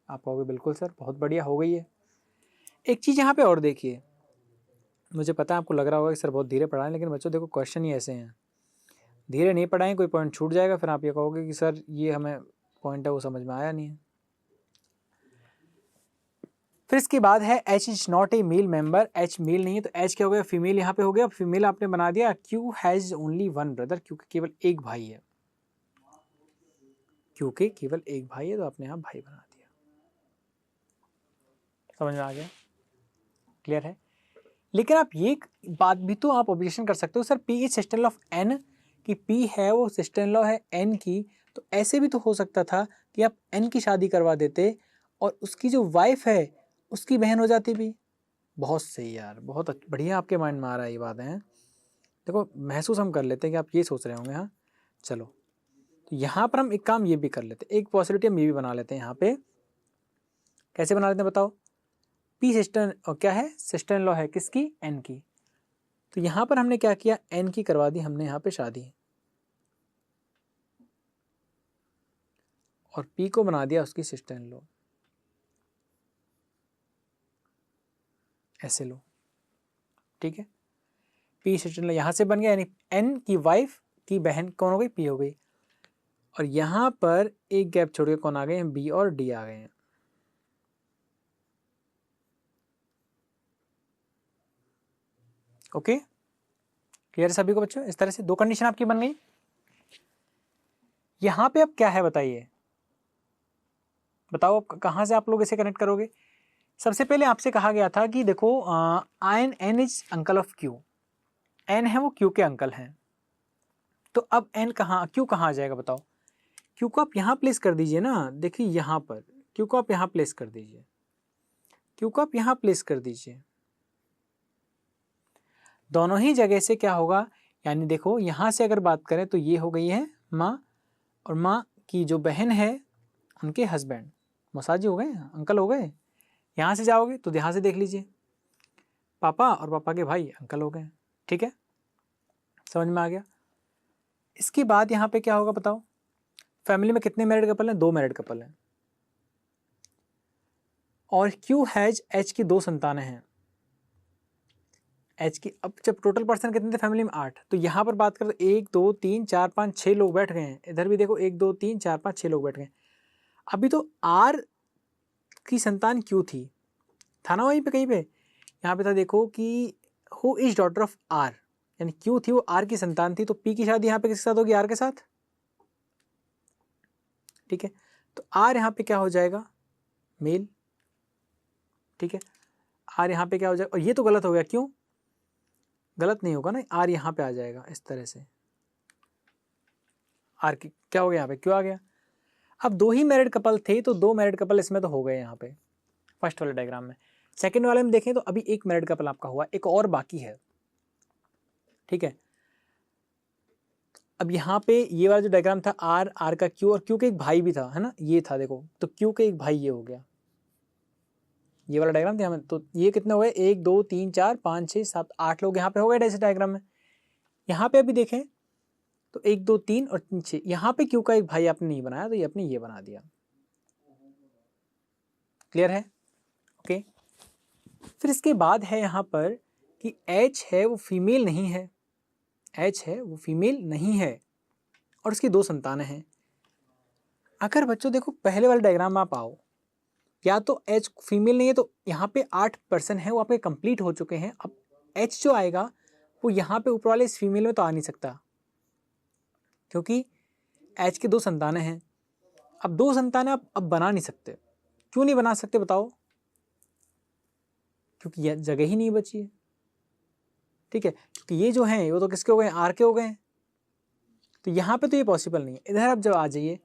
आप कहोगे बिल्कुल सर, बहुत बढ़िया हो गई है। एक चीज़ यहाँ पे और देखिए, मुझे पता है आपको लग रहा होगा कि सर बहुत धीरे पढ़ाएं, लेकिन बच्चों देखो क्वेश्चन ही ऐसे हैं, धीरे नहीं पढ़ाएं कोई पॉइंट छूट जाएगा, फिर आप ये कहोगे कि सर ये हमें पॉइंट है वो समझ में आया नहीं है। फिर इसके बाद है H is not a male member. H male नहीं है तो H क्या हो गया? फीमेल यहाँ पे हो गया। फीमेल आपने बना दिया। Q हैज ओनली 1 ब्रदर, क्योंकि केवल एक भाई है, क्योंकि केवल एक भाई है तो आपने यहाँ भाई बना दिया। समझ में आ गया? क्लियर है? लेकिन आप ये बात भी तो आप ऑब्जेक्शन कर सकते हो, sir P is sister in law of N, कि P है वो सिस्टर इन लॉ है N की, तो ऐसे भी तो हो सकता था कि आप N की शादी करवा देते और उसकी जो वाइफ है उसकी बहन हो जाती भी। बहुत सही यार, बहुत बढ़िया आपके माइंड में आ रहा है ये बात है। देखो महसूस हम कर लेते हैं कि आप ये सोच रहे होंगे। हाँ चलो, तो यहाँ पर हम एक काम ये भी कर लेते हैं, एक पॉसिबिलिटी हम ये भी बना लेते हैं यहाँ पे। कैसे बना लेते हैं बताओ? P सिस्टर और क्या है? सिस्टर इन लॉ है किसकी? N की। तो यहाँ पर हमने क्या किया? N की करवा दी हमने यहाँ पे शादी, और P को बना दिया उसकी सिस्टर इन लॉ। ऐसे लो, ठीक है। P सिस्टर इन लॉ यहाँ से बन गया, यानी N की वाइफ की बहन कौन हो गई? P हो गई। और यहाँ पर एक गैप छोड़ के कौन आ गए हैं? B और D आ गए हैं। ओके, क्लियर सभी को बच्चों? इस तरह से 2 कंडीशन आपकी बन गई। यहाँ पे अब क्या है बताइए, बताओ कहाँ से आप लोग इसे कनेक्ट करोगे? सबसे पहले आपसे कहा गया था कि देखो N is uncle of Q, N है वो Q के अंकल हैं, तो अब N कहाँ, Q कहाँ आ जाएगा बताओ? क्यू को आप यहाँ प्लेस कर दीजिए ना, देखिए यहाँ पर क्यू को आप यहाँ प्लेस कर दीजिए, क्यू को आप यहाँ प्लेस कर दीजिए, दोनों ही जगह से क्या होगा, यानी देखो यहाँ से अगर बात करें तो ये हो गई है माँ, और माँ की जो बहन है उनके हस्बैंड, मौसाजी हो गए, अंकल हो गए। यहाँ से जाओगे तो यहाँ से देख लीजिए, पापा और पापा के भाई अंकल हो गए। ठीक है, समझ में आ गया। इसके बाद यहाँ पे क्या होगा बताओ, फैमिली में कितने मैरिड कपल हैं, 2 मैरिड कपल हैं, और क्यू हैज एच की 2 संतानें हैं, एच की। अब जब टोटल पर्सन कितने थे फैमिली में 8, तो यहाँ पर बात करें तो 1 2 3 4 5 6 लोग बैठ गए हैं, इधर भी देखो 1 2 3 4 5 6 लोग बैठ गए। अभी तो आर की संतान क्यू थी, था ना वहीं पे कहीं पे, यहाँ पे था देखो कि who is daughter of R, यानी क्यू थी वो आर की संतान थी, तो पी की शादी यहाँ पे किसके साथ होगी, आर के साथ। ठीक है, तो आर यहाँ पे क्या हो जाएगा, मेल। ठीक है, आर यहाँ पे क्या हो जाएगा, और ये तो गलत हो गया, क्यों गलत नहीं होगा ना, आर यहाँ पे आ जाएगा इस तरह से, आर की क्या हो गया यहाँ पे, क्यों आ गया। अब 2 ही मैरिड कपल थे तो 2 मैरिड कपल इसमें तो हो गए यहाँ पे फर्स्ट वाले डायग्राम में। सेकंड वाले में देखें तो अभी 1 मैरिड कपल आपका हुआ, एक और बाकी है। ठीक है, अब यहाँ पे ये वाला जो डायग्राम था आर, आर का क्यू, और क्यू के एक भाई भी था, है ना, ये था देखो, तो क्यू के एक भाई ये हो गया, ये वाला डायग्राम था हमें। तो ये कितने हो गए, 1 2 3 4 5 6 7 8 लोग यहाँ पे हो गए ऐसे डायग्राम में। यहाँ पे अभी देखें तो 1 2 3 और 6, यहाँ पे क्यू का एक भाई आपने नहीं बनाया, तो ये आपने ये बना दिया। क्लियर है, ओके। फिर इसके बाद है यहाँ पर कि एच है वो फीमेल नहीं है, एच है वो फीमेल नहीं है, और उसकी 2 संतानें हैं। अगर बच्चों देखो पहले वाले डायग्राम में आप आओ, या तो एच फीमेल नहीं है तो यहाँ पे 8 पर्सन है वो आपके कंप्लीट हो चुके हैं। अब एच जो आएगा वो यहाँ पे ऊपर वाले इस फीमेल में तो आ नहीं सकता, क्योंकि एच की 2 संतानें हैं। अब 2 संतानें आप अब बना नहीं सकते, क्यों नहीं बना सकते बताओ, क्योंकि यह जगह ही नहीं बची है। ठीक है, क्योंकि ये जो हैं वो तो किसके हो गए, आर के हो गए हैं, तो यहाँ पे तो ये पॉसिबल नहीं है। इधर आप जब आ जाइए,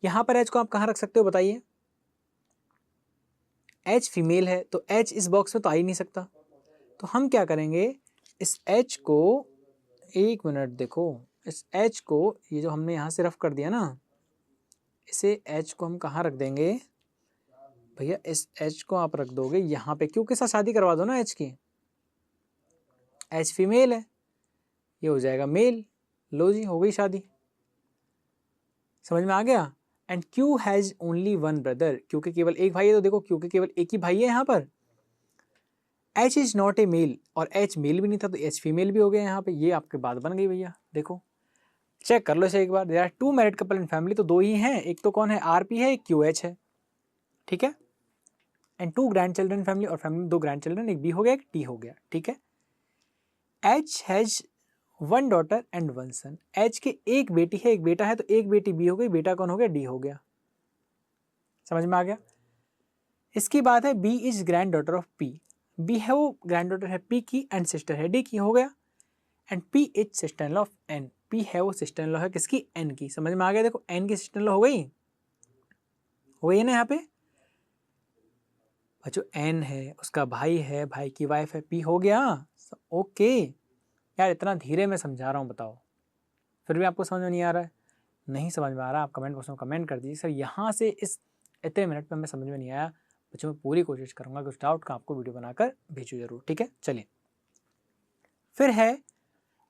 यहाँ पर एच को आप कहाँ रख सकते हो बताइए, एच फीमेल है तो एच इस बॉक्स में तो आ ही नहीं सकता। तो हम क्या करेंगे, इस एच को, 1 मिनट देखो, इस एच को, ये जो हमने यहाँ से रफ कर दिया ना, इसे एच को हम कहाँ रख देंगे भैया, इस एच को आप रख दोगे यहाँ पे, क्यों के साथ शादी करवा दो ना एच की, एच फीमेल है, ये हो जाएगा मेल, लो जी हो गई शादी। समझ में आ गया। And Q has only 1 brother, Q के केवल एक भाई है, तो देखो क्यू के केवल एक ही भाई है यहाँ पर। H is not a male, और एच मेल भी नहीं था तो एच फीमेल भी हो गया यहाँ पे, ये आपके बात बन गई भैया। देखो चेक कर लो इसे एक बार, there are 2 married couple in family, तो 2 ही हैं, एक तो कौन है, आर पी है, एक क्यू एच है। ठीक है, एंड 2 ग्रैंड चिल्ड्रन फैमिली, और फैमिली में 2 ग्रैंड चिल्ड्रन, एक बी हो गया एक टी हो गया। ठीक है, H has 1 daughter and 1 son, H के एक बेटी है एक बेटा है, तो एक बेटी बी हो गई, बेटा कौन हो गया, डी हो गया। समझ में आ गया। इसकी बात है B is granddaughter of P, B है वो ग्रैंड डॉटर है पी की, एंड सिस्टर है डी की, हो गया। And P is sister in law of N, P है वो सिस्टर इन लॉ है किसकी, एन की। समझ में आ गया, देखो एन की सिस्टर इन लॉ हो गई है ना यहाँ पे। जो एन है उसका भाई है, भाई की वाइफ है, पी हो गया। ओके यार, इतना धीरे मैं समझा रहा हूँ बताओ, फिर भी आपको समझ में नहीं आ रहा है, नहीं समझ में आ रहा, आप कमेंट बॉक्स में कमेंट कर दीजिए सर यहाँ से इस इतने मिनट में हमें समझ में नहीं आया। बच्चों मैं पूरी कोशिश करूँगा कुछ डाउट का आपको वीडियो बनाकर भेजूँ जरूर। ठीक है, चलिए फिर है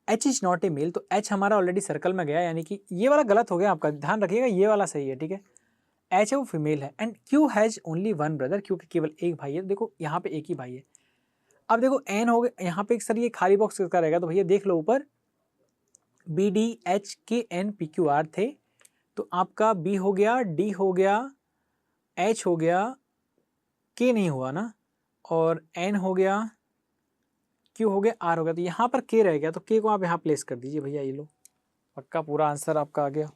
H is not a male, तो एच हमारा ऑलरेडी सर्कल में गया, यानी कि ये वाला गलत हो गया, आपका ध्यान रखिएगा, ये वाला सही है। ठीक है, एच है वो फीमेल है, and Q has only 1 brother, क्योंकि केवल एक भाई है, देखो यहाँ पे एक ही भाई है। अब देखो एन हो गया यहाँ पे, सर ये खाली बॉक्स किसका रहेगा, तो भैया देख लो ऊपर B D H K N P Q are थे, तो आपका बी हो गया, डी हो गया, एच हो गया, के नहीं हुआ ना, और एन हो गया, क्यू हो गया, आर हो गया, तो यहाँ पर के रह गया, तो के को आप यहाँ प्लेस कर दीजिए भैया, ये लो पक्का पूरा आंसर आपका आ गया।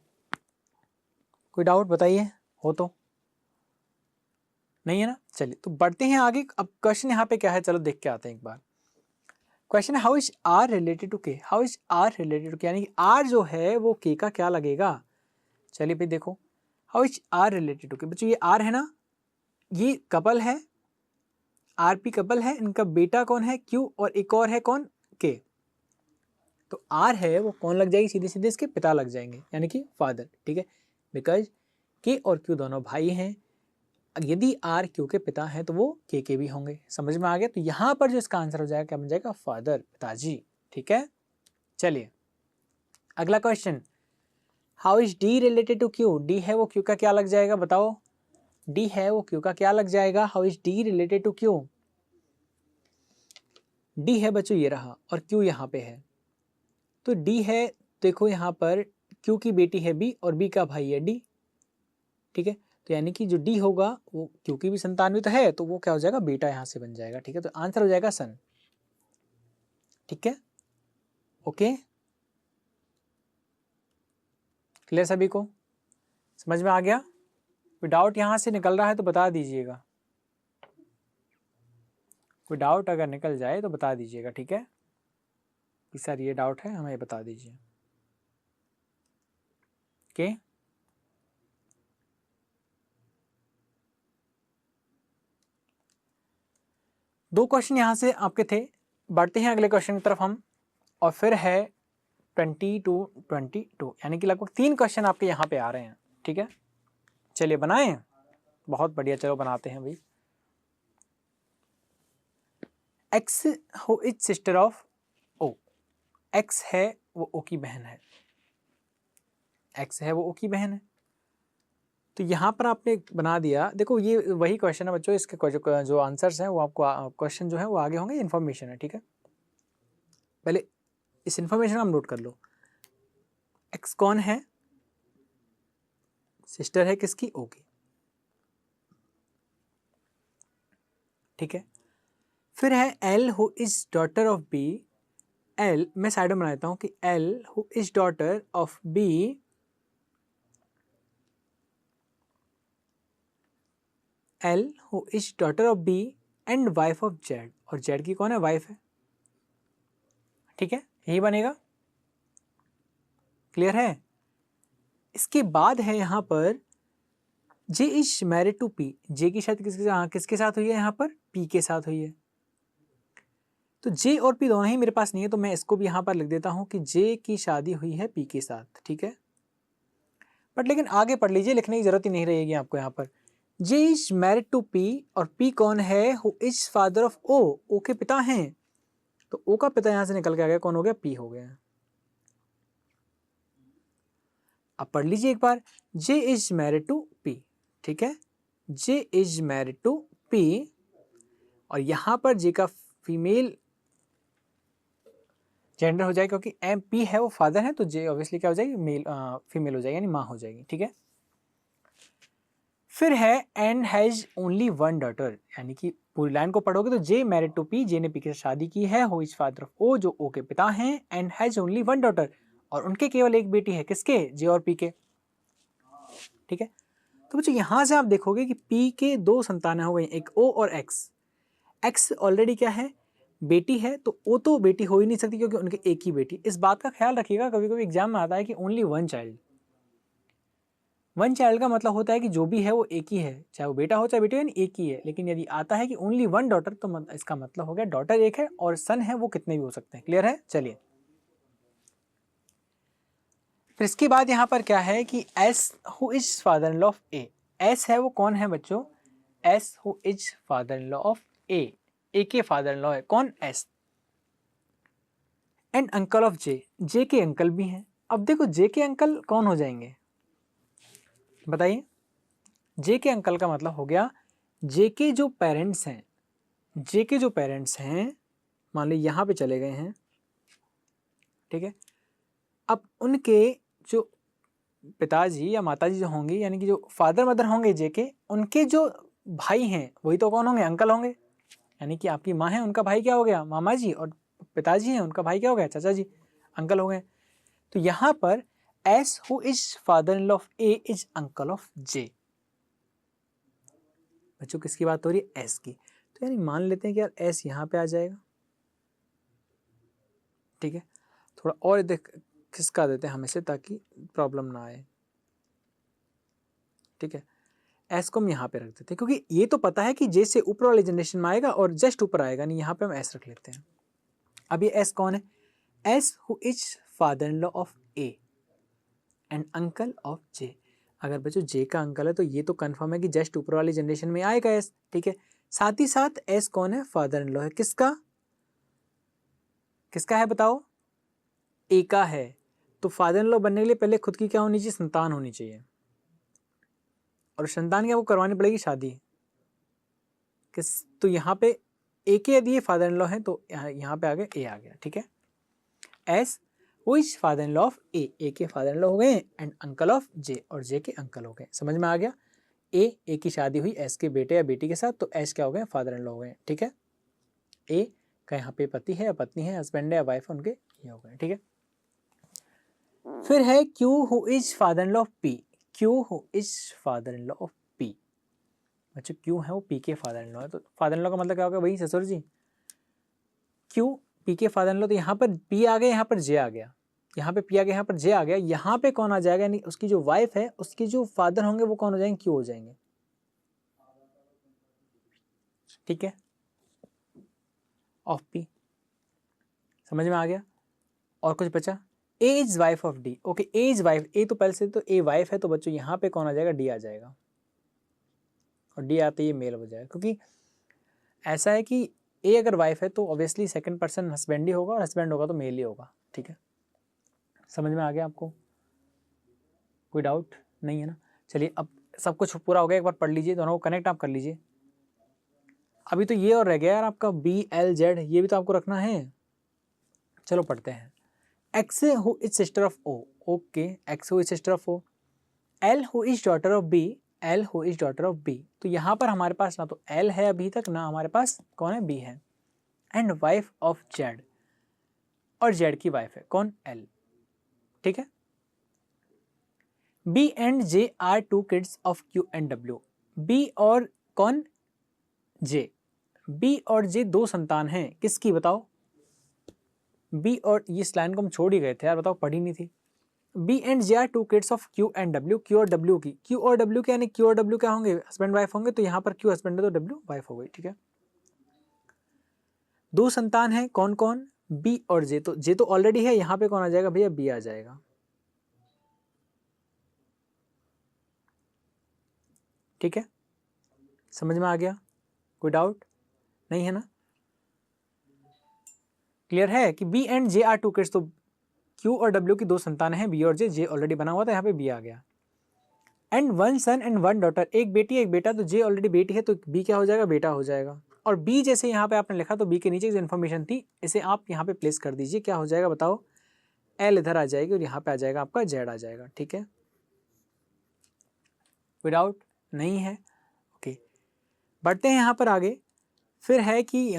कोई डाउट बताइए, हो तो नहीं है ना। चलिए तो बढ़ते हैं आगे। अब क्वेश्चन यहाँ पे क्या है, चलो देख के आते हैं एक बार। क्वेश्चन है how is R related to K, how is R related to K, यानी कि आर जो है वो के का क्या लगेगा। चलिए भाई देखो, how is R related to K. बच्चों ये आर है ना, ये कपल है, आर पी कपल है, इनका बेटा कौन है, क्यू, और एक और है कौन, के। तो आर है वो कौन लग जाएगी, सीधे सीधे इसके पिता लग जाएंगे, यानी कि फादर, ठीक है, बिकॉज के और क्यू दोनों भाई हैं। यदि आर क्यू के पिता हैं तो वो के भी होंगे। समझ में आ गया। तो यहाँ पर जो इसका आंसर हो जाएगा क्या बन जाएगा, फादर, पिताजी, ठीक है। चलिए अगला question, how is D related to Q. D है वो क्यू का क्या लग जाएगा, बताओ, डी है वो क्यू का क्या लग जाएगा, how is D related to Q. D है बच्चों ये रहा, और क्यू यहाँ पे है, तो डी है, देखो यहाँ पर क्यू की बेटी है बी और बी का भाई है डी, ठीक है। तो यानी कि जो डी होगा वो क्यू की भी संतान भी तो है, तो वो क्या हो जाएगा, बेटा यहाँ से बन जाएगा, ठीक है। तो आंसर हो जाएगा सन, ठीक है, ओके, क्लियर सभी को, समझ में आ गया। कोई डाउट यहाँ से निकल रहा है तो बता दीजिएगा, कोई डाउट अगर निकल जाए तो बता दीजिएगा, ठीक है, कि सर ये डाउट है हमें बता दीजिए, ओके। दो क्वेश्चन यहाँ से आपके थे, बढ़ते हैं अगले क्वेश्चन की तरफ हम, और फिर है 20 to 22, यानी कि लगभग 3 क्वेश्चन आपके यहाँ पे आ रहे हैं, ठीक है। चलिए बनाएं, बहुत बढ़िया, चलो बनाते हैं भाई। X who is sister of O, X है वो ओ की बहन है, एक्स है वो ओ की बहन है। तो यहाँ पर आपने बना दिया, देखो ये वही क्वेश्चन है बच्चों, इसके जो आंसर्स हैं वो आपको क्वेश्चन जो है वो आगे होंगे, इन्फॉर्मेशन है, ठीक है। पहले इस इन्फॉर्मेशन हम नोट कर लो, एक्स कौन है, सिस्टर है किसकी, ओ की, ठीक है। फिर है L who is daughter of B, L मैं साइड में बना देता हूं कि L who is daughter of B, L who is daughter of B and wife of Z, और जेड की कौन है, वाइफ है, ठीक है, यही बनेगा, क्लियर है। इसके बाद है यहाँ पर J is married to P, जे की शादी किसके साथ हुई है, यहाँ पर पी के साथ हुई है। तो जे और पी दोनों ही मेरे पास नहीं है, तो मैं इसको भी यहाँ पर लिख देता हूँ कि जे की शादी हुई है पी के साथ, ठीक है। बट लेकिन आगे पढ़ लीजिए, लिखने की जरूरत ही नहीं रहेगी आपको यहाँ पर। J is married to P, और पी कौन है, who is father of O, O के पिता हैं, तो ओ का पिता यहाँ से निकल के आ गया, कौन हो गया, पी हो गया। अब पढ़ लीजिए एक बार, जे इज मैरिड टू पी, ठीक है, जे इज मैरिड टू पी, और यहां पर जे का फीमेल जेंडर हो जाएगा, क्योंकि एम पी है वो फादर है, तो जे ऑब्वियसली क्या हो जाएगी, मेल फीमेल हो जाएगी, यानी माँ हो जाएगी, ठीक है। फिर है and has only one daughter, यानी कि पूरी लाइन को पढ़ोगे तो J married to P, J ने पी के साथ शादी की है, who is father of O, जो ओ के पिता हैं, and has only one daughter, और उनके केवल एक बेटी है, किसके, जे और पी के, ठीक है। तो बच्चों यहां से आप देखोगे कि पी के दो संतानें हो गई, एक ओ और एक्स। एक्स ऑलरेडी क्या है, बेटी है, तो ओ तो बेटी हो ही नहीं सकती क्योंकि उनके एक ही बेटी। इस बात का ख्याल रखिएगा, कभी कभी एग्जाम में आता है कि only one child, one child का मतलब होता है कि जो भी है वो एक ही है, चाहे वो बेटा हो चाहे बेटी हो, यानी एक ही है। लेकिन यदि आता है कि ओनली वन डॉटर, तो इसका मतलब हो गया डॉटर एक है और सन है वो कितने भी हो सकते हैं, क्लियर है। चलिए फिर इसके बाद यहाँ पर क्या है कि S who is father in law of A, S है वो कौन है बच्चों, S who is father in law of A के फादर इन लॉ है कौन, S, and uncle of J, J के अंकल भी हैं। अब देखो जे के अंकल कौन हो जाएंगे, बताइए। जे के अंकल का मतलब हो गया, जे के जो पेरेंट्स हैं, जे के जो पेरेंट्स हैं, मान लो यहाँ पे चले गए हैं, ठीक है। अब उनके जो पिताजी या माताजी जो होंगे, यानी कि जो फादर मदर होंगे जे के, उनके जो भाई हैं वही तो कौन होंगे, अंकल होंगे। यानी कि आपकी माँ है, उनका भाई क्या हो गया, मामा जी, और पिताजी हैं, उनका भाई क्या हो गया, चाचा जी, अंकल हो गए। तो यहाँ पर S who is father in law of A is uncle of J. बच्चों किसकी बात हो रही है, एस की। तो यानी मान लेते हैं कि यार एस यहाँ पे आ जाएगा, ठीक है। थोड़ा और देख खिसका देते हैं हम इसे ताकि प्रॉब्लम ना आए। ठीक है, एस को हम यहाँ पे रख देते हैं क्योंकि ये तो पता है कि जे से ऊपर वाले जनरेशन में आएगा और जस्ट ऊपर आएगा नहीं, यहाँ पे हम एस रख लेते हैं। अब ये एस कौन है? S who is father in law of A and uncle of J. अगर बच्चों जे का अंकल है तो ये तो कंफर्म है कि जस्ट ऊपर वाली जनरेशन में आएगा एस, ठीक है। साथ ही साथ एस कौन है? फादर इन लॉ है। किसका? किसका है बताओ? ए का है। तो फादर इन लॉ बनने के लिए पहले खुद की क्या होनी चाहिए? संतान होनी चाहिए, और संतान क्या वो करवानी पड़ेगी? शादी। किस? तो यहाँ पे ए के यदि ये फादर इन लॉ है तो यहाँ पे आ गया ए आ गया, ठीक है। S who is father in law of A के फादर इन लॉ हो गए एंड अंकल ऑफ जे, और जे के अंकल हो गए। समझ में आ गया? ए की शादी हुई एस के बेटे या बेटी के साथ, तो एस क्या हो गए? फादर इन लॉ हो गए, ठीक है। ए का यहाँ पे पति है या पत्नी है, हस्बैंड है या वाइफ है, उनके ये हो गए, ठीक है। फिर है Q who is father in law of P. Q who is father in law of P. बच्चों क्यू है वो पी के फादर इन लॉ है, तो फादर इन लॉ का मतलब क्या होगा? वही ससुर जी। क्यू पी के फादर इन लॉ, तो यहाँ पर पी आ गया, यहाँ पर जे आ गया, यहाँ पे पी आ गया, यहाँ पर जे आ गया, यहाँ पे कौन आ जाएगा? यानी उसकी जो वाइफ है उसके जो फादर होंगे वो कौन हो जाएंगे? क्यू हो जाएंगे, ठीक है, ऑफ पी। समझ में आ गया? और कुछ बचा? A is wife of D. Okay, A is wife, A तो पहले से तो ए वाइफ है, तो बच्चों यहाँ पे कौन आ जाएगा? डी आ जाएगा, और डी आते ही मेल हो जाएगा, क्योंकि ऐसा है कि ए अगर वाइफ है तो ऑब्वियसली सेकंड पर्सन हस्बैंड ही होगा, और हस्बैंड होगा तो मेल ही होगा, ठीक है। समझ में आ गया आपको? कोई डाउट नहीं है ना? चलिए अब सब कुछ पूरा हो गया, एक बार पढ़ लीजिए, दोनों को कनेक्ट आप कर लीजिए। अभी तो ये और रह गया यार आपका बी एल जेड, ये भी तो आपको रखना है। चलो पढ़ते हैं। X who is sister of O. Okay, X who is sister of O. L who is daughter of B. L who is daughter of B. तो यहाँ पर हमारे पास ना तो एल है अभी तक, ना हमारे पास कौन है? बी है। एंड वाइफ ऑफ जेड, और जेड की वाइफ है कौन? एल, ठीक है। B and J are two kids of Q and W. B और कौन? जे। बी और जे दो संतान हैं, किसकी बताओ? बी और, इस लाइन को हम छोड़ ही गए थे यार, बताओ, पढ़ी नहीं थी। B and J are two kids of Q and W. Q और डब्ल्यू की, क्यू और डब्ल्यू के यानी क्यू और डब्ल्यू क्या होंगे? हस्बैंड वाइफ होंगे, तो यहाँ पर क्यू हस्बैंड है तो डब्ल्यू वाइफ हो गई, ठीक है। दो संतान है, कौन कौन? बी और जे। तो जे तो ऑलरेडी है, यहाँ पे कौन आ जाएगा भैया? बी आ जाएगा, ठीक है। समझ में आ गया? कोई डाउट नहीं है ना? क्लियर है कि B and J are two kids, तो क्यू और डब्ल्यू की दो संतान हैं, बी और जे। जे ऑलरेडी बना हुआ था, यहाँ पे बी आ गया। And one son and one daughter, एक बेटी एक बेटा, तो जे ऑलरेडी बेटी है तो बी क्या हो जाएगा? बेटा हो जाएगा। और बी जैसे यहाँ पे आपने लिखा तो बी के नीचे जो इन्फॉर्मेशन थी इसे आप यहाँ पे प्लेस कर दीजिए, क्या हो जाएगा बताओ? एल इधर आ जाएगी और यहाँ पे आ जाएगा आपका जेड आ जाएगा, ठीक है। कोई डाउट नहीं है? ओके, बढ़ते हैं यहाँ पर आगे। फिर है कि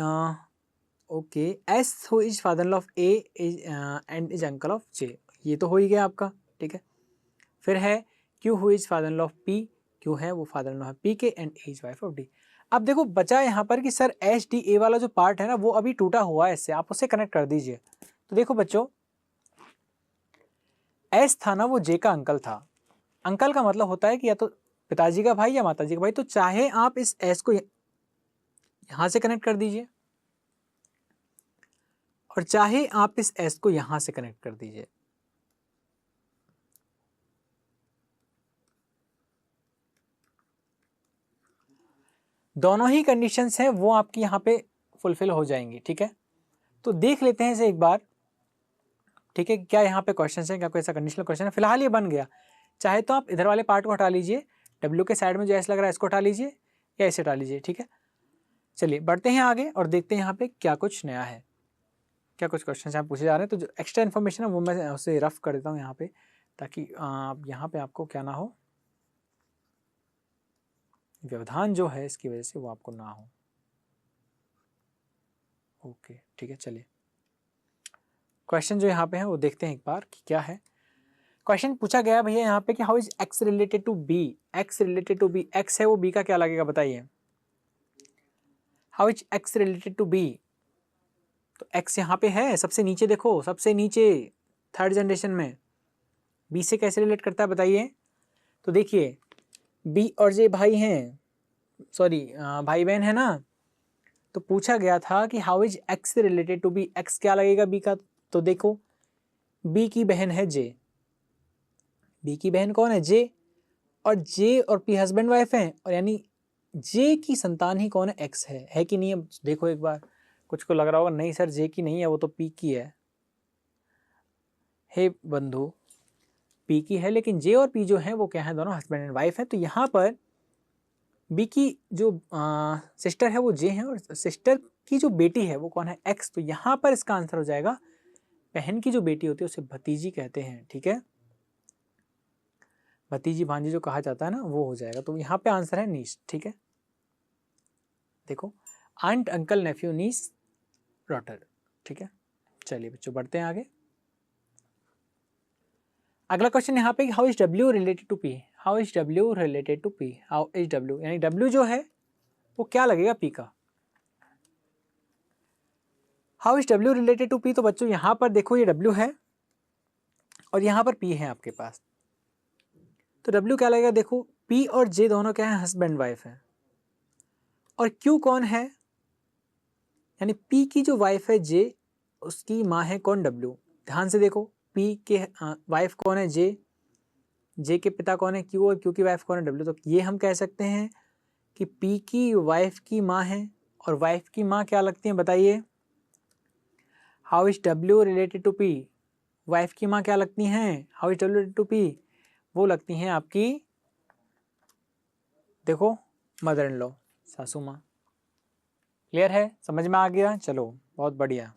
okay, S who is father in law of A is and is uncle of J, ये तो हो ही गया आपका, ठीक है। फिर है Q who is father in law of P. Q है वो फादर इन लॉ है पी के and A is wife of D. अब देखो बचा यहाँ पर कि सर एच डी ए वाला जो पार्ट है ना वो अभी टूटा हुआ है, इससे आप उससे कनेक्ट कर दीजिए। तो देखो बच्चों, एस था ना वो जे का अंकल था। अंकल का मतलब होता है कि या तो पिताजी का भाई या माताजी का भाई, तो चाहे आप इस एस को यहां से कनेक्ट कर दीजिए और चाहे आप इस एस को यहां से कनेक्ट कर दीजिए। दोनों ही कंडीशंस हैं वो आपकी यहाँ पे फुलफिल हो जाएंगी, ठीक है। तो देख लेते हैं इसे एक बार, ठीक है। क्या यहाँ पे क्वेश्चन है? क्या कोई ऐसा कंडीशनल क्वेश्चन है? फिलहाल ये बन गया। चाहे तो आप इधर वाले पार्ट को हटा लीजिए, डब्ल्यू के साइड में जो एस लग रहा है इसको हटा लीजिए या इसे हटा लीजिए, ठीक है। चलिए बढ़ते हैं आगे और देखते हैं यहाँ पे क्या कुछ नया है, क्या कुछ क्वेश्चन यहाँ पूछे जा रहे हैं। तो जो एक्स्ट्रा इन्फॉर्मेशन है वो मैं उसे रफ कर देता हूँ यहाँ पे, ताकि यहाँ पे आपको क्या ना हो, व्यवधान जो है इसकी वजह से वो आपको ना हो। ओके ठीक है, चलिए क्वेश्चन जो यहाँ पे है वो देखते हैं एक बार कि क्या है। क्वेश्चन पूछा गया भैया यहाँ पे कि how is X related to B. X related to B, X है वो बी का क्या लगेगा बताइए। How is X related to B, तो एक्स यहाँ पे है सबसे नीचे, देखो सबसे नीचे थर्ड जनरेशन में, बी से कैसे रिलेट करता है बताइए। तो देखिए बी और जे भाई हैं, सॉरी भाई बहन है ना, तो पूछा गया था कि how is X related to B, X क्या लगेगा बी का, तो देखो बी की बहन है जे, बी की बहन कौन है जे, और जे और पी हस्बैंड वाइफ हैं, और यानी जे की संतान ही कौन है, एक्स है कि नहीं। अब देखो एक बार, कुछ को लग रहा होगा नहीं सर जे की नहीं है, वो तो पी की है। हे बंधु, पी की है, लेकिन जे और पी जो है वो क्या है, दोनों हस्बैंड एंड वाइफ है। तो यहाँ पर बी की जो सिस्टर है वो जे है, और सिस्टर की जो बेटी है वो कौन है, एक्स। तो यहाँ पर इसका आंसर हो जाएगा, बहन की जो बेटी होती है उसे भतीजी कहते हैं, ठीक है, भतीजी भांजी जो कहा जाता है ना, वो हो जाएगा। तो यहाँ पे आंसर है नीस, ठीक है। देखो आंट अंकल नेफ्यू नीस डॉटर, ठीक है। चलिए बच्चों बढ़ते हैं आगे। अगला क्वेश्चन यहाँ पे, how is W related to P, how is W related to P, how is W, यानी डब्ल्यू जो है वो क्या लगेगा पी का। How is W related to P, तो बच्चों यहाँ पर देखो ये डब्ल्यू है और यहाँ पर पी है आपके पास, तो डब्ल्यू क्या लगेगा, देखो पी और जे दोनों क्या है, हस्बैंड वाइफ है, और क्यू कौन है, यानी पी की जो वाइफ है जे, उसकी माँ है कौन, डब्ल्यू। ध्यान से देखो, पी के वाइफ कौन है जे के पिता कौन है क्यू, और क्यू की वाइफ कौन है, डब्ल्यू। तो ये हम कह सकते हैं कि पी की वाइफ की माँ है, और वाइफ की माँ क्या लगती है बताइए, how is W related to P, wife की माँ क्या लगती हैं, how is W related to P, वो लगती हैं आपकी, देखो मदर इन लॉ, सासू माँ। क्लियर है, समझ में आ गया, चलो बहुत बढ़िया।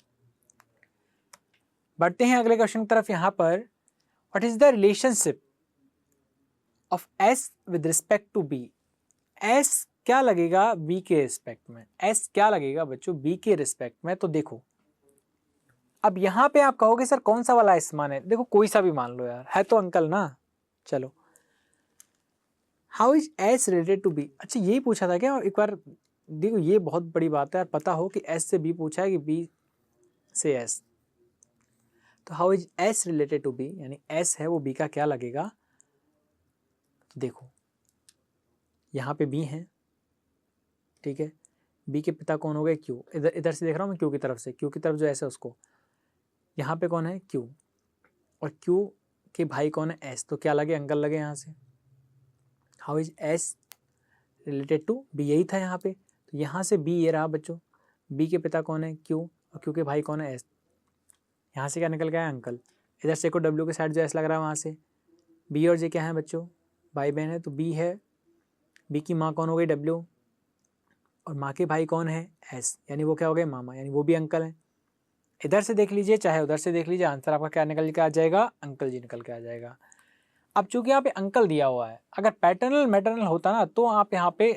बढ़ते हैं अगले क्वेश्चन की तरफ। यहाँ पर what is the relationship of S with respect to B, S क्या लगेगा बी के रिस्पेक्ट में, एस क्या लगेगा बच्चों बी के रिस्पेक्ट में। तो देखो अब यहाँ पे आप कहोगे सर कौन सा वाला एस मान है, देखो कोई सा भी मान लो यार, है तो अंकल ना। चलो how is S related to B, अच्छा यही पूछा था क्या एक बार, देखो ये बहुत बड़ी बात है यार, पता हो कि एस से बी पूछा है कि बी से एस। तो how is S related to B, यानी एस है वो बी का क्या लगेगा। तो देखो यहाँ पे बी है, ठीक है, बी के पिता कौन हो गए क्यू, इधर इधर से देख रहा हूँ मैं क्यू की तरफ से, क्यू की तरफ जो एस है उसको, यहाँ पे कौन है क्यू, और क्यू के भाई कौन है एस, तो क्या लगे अंकल लगे यहाँ से। How is S related to B, यही था यहाँ पे, तो यहाँ से बी ये रहा बच्चों, बी के पिता कौन है क्यू, और क्यू के भाई कौन है एस, यहाँ से क्या निकल गया है अंकल। इधर से को डब्ल्यू के साइड जो एस लग रहा है वहाँ से, बी और जे क्या है बच्चों, भाई बहन है, तो बी है, बी की माँ कौन हो गई डब्ल्यू, और माँ के भाई कौन है एस, यानी वो क्या हो गए मामा, यानी वो भी अंकल हैं। इधर से देख लीजिए चाहे उधर से देख लीजिए, आंसर आपका क्या निकल के आ जाएगा, अंकल जी निकल के आ जाएगा। अब चूंकि यहाँ पे अंकल दिया हुआ है, अगर पैटर्नल मैटरनल होता ना तो आप यहाँ पे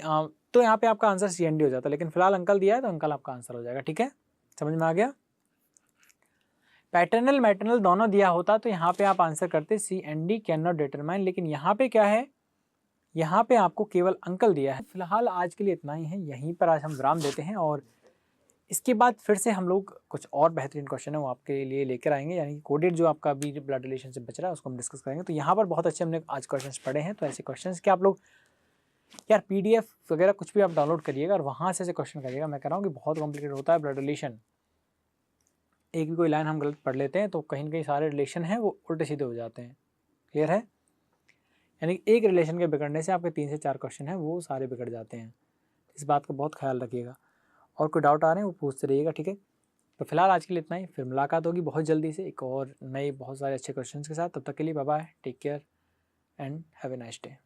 तो यहाँ पे आपका आंसर सी एन डी हो जाता, लेकिन फिलहाल अंकल दिया है तो अंकल आपका आंसर हो जाएगा, ठीक है, समझ में आ गया। पैटर्नल मैटरनल दोनों दिया होता तो यहाँ पे आप आंसर करते C and D can not determine, लेकिन यहाँ पे क्या है, यहाँ पे आपको केवल अंकल दिया है। फिलहाल आज के लिए इतना ही है, यहीं पर आज हम विराम देते हैं, और इसके बाद फिर से हम लोग कुछ और बेहतरीन क्वेश्चन है वो आपके लिए लेकर आएंगे, यानी कोडेड जो आपका अभी ब्लड रिलेशन से बच रहा है उसको हम डिस्कस करेंगे। तो यहाँ पर बहुत अच्छे हमने आज क्वेश्चंस पढ़े हैं, तो ऐसे क्वेश्चंस कि आप लोग यार पीडीएफ वगैरह कुछ भी आप डाउनलोड करिएगा और वहाँ से ऐसे क्वेश्चन करिएगा। मैं कह रहा हूँ कि बहुत कॉम्प्लिकेटेड होता है ब्लड रिलेशन, एक भी कोई लाइन हम गलत पढ़ लेते हैं तो कहीं ना कहीं सारे रिलेशन हैं वो उल्टे सीधे हो जाते हैं। क्लियर है, यानी एक रिलेशन के बिगड़ने से आपके 3 से 4 क्वेश्चन हैं वो सारे बिगड़ जाते हैं, इस बात का बहुत ख्याल रखिएगा। और कोई डाउट आ रहे हैं वो पूछते रहिएगा, ठीक है। तो फिलहाल आज के लिए इतना ही, फिर मुलाकात होगी बहुत जल्दी से एक और नए बहुत सारे अच्छे क्वेश्चंस के साथ। तब तक के लिए bye bye, take care and have a nice day.